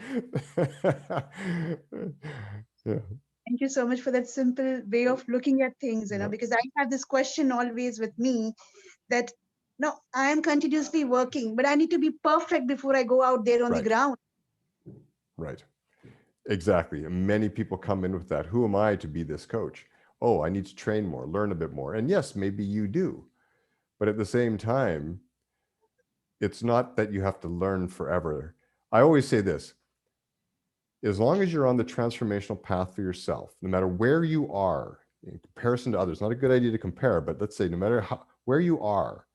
Yeah. Thank you so much for that simple way of looking at things, because I have this question always with me that, no, I am continuously working, but I need to be perfect before I go out there on the ground. Right. Exactly. And many people come in with that. Who am I to be this coach? Oh, I need to train more, learn a bit more. And yes, maybe you do. But at the same time, it's not that you have to learn forever. I always say this, as long as you're on the transformational path for yourself, no matter where you are in comparison to others, not a good idea to compare, but let's say no matter where you are,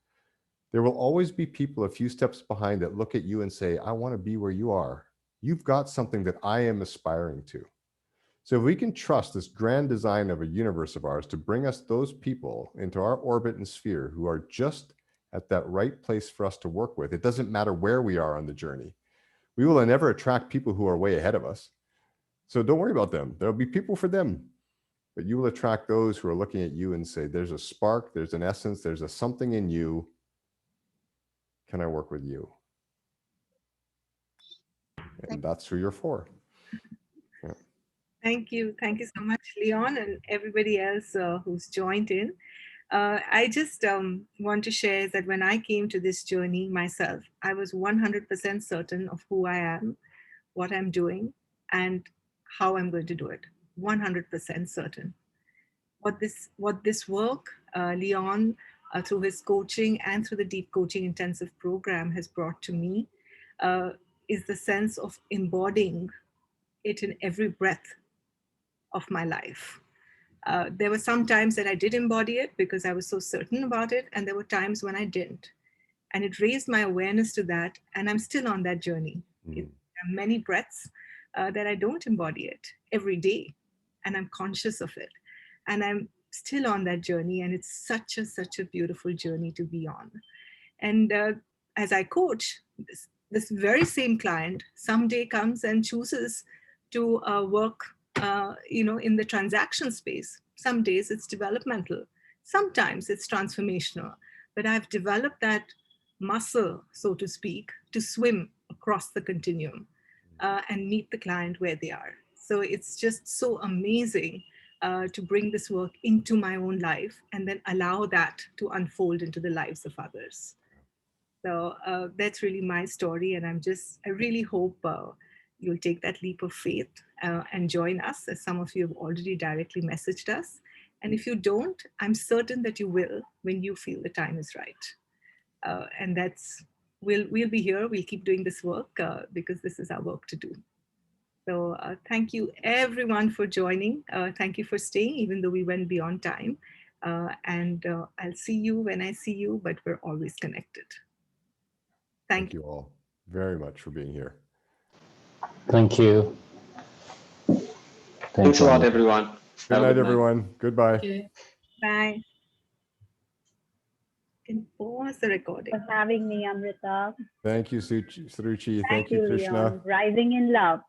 there will always be people a few steps behind that look at you and say, I want to be where you are. You've got something that I am aspiring to. So if we can trust this grand design of a universe of ours to bring us those people into our orbit and sphere who are just at that right place for us to work with, it doesn't matter where we are on the journey. We will never attract people who are way ahead of us. So don't worry about them. There'll be people for them, but you will attract those who are looking at you and say, there's a spark, there's an essence, there's a something in you. Can I work with you? And that's who you're for. Yeah. Thank you. Thank you so much, Leon, and everybody else who's joined in. I just want to share that when I came to this journey myself, I was 100% certain of who I am, what I'm doing, and how I'm going to do it. 100% certain. What this work, Leon, through his coaching and through the Deep Coaching Intensive Program has brought to me is the sense of embodying it in every breath of my life. There were some times that I did embody it because I was so certain about it, and there were times when I didn't. And it raised my awareness to that, and I'm still on that journey. There are many breaths that I don't embody it every day, and I'm conscious of it. And I'm still on that journey, and it's such a beautiful journey to be on. And as I coach, this very same client someday comes and chooses to work in the transaction space. Some days it's developmental, sometimes it's transformational, but I've developed that muscle, so to speak, to swim across the continuum and meet the client where they are. So it's just so amazing to bring this work into my own life and then allow that to unfold into the lives of others. So that's really my story, and I really hope you'll take that leap of faith and join us, as some of you have already directly messaged us. And if you don't, I'm certain that you will when you feel the time is right. And we'll be here. We'll keep doing this work because this is our work to do. So thank you everyone for joining. Thank you for staying, even though we went beyond time. And I'll see you when I see you, but we're always connected. Thank you all very much for being here. Thank you. Thanks a lot, everyone. Good night, everyone. Goodbye. Okay. Bye. You can pause the recording. For having me, Amrita. Thank you, Suruchi. Thank Thank you, you, Krishna. Leon. Rising in love.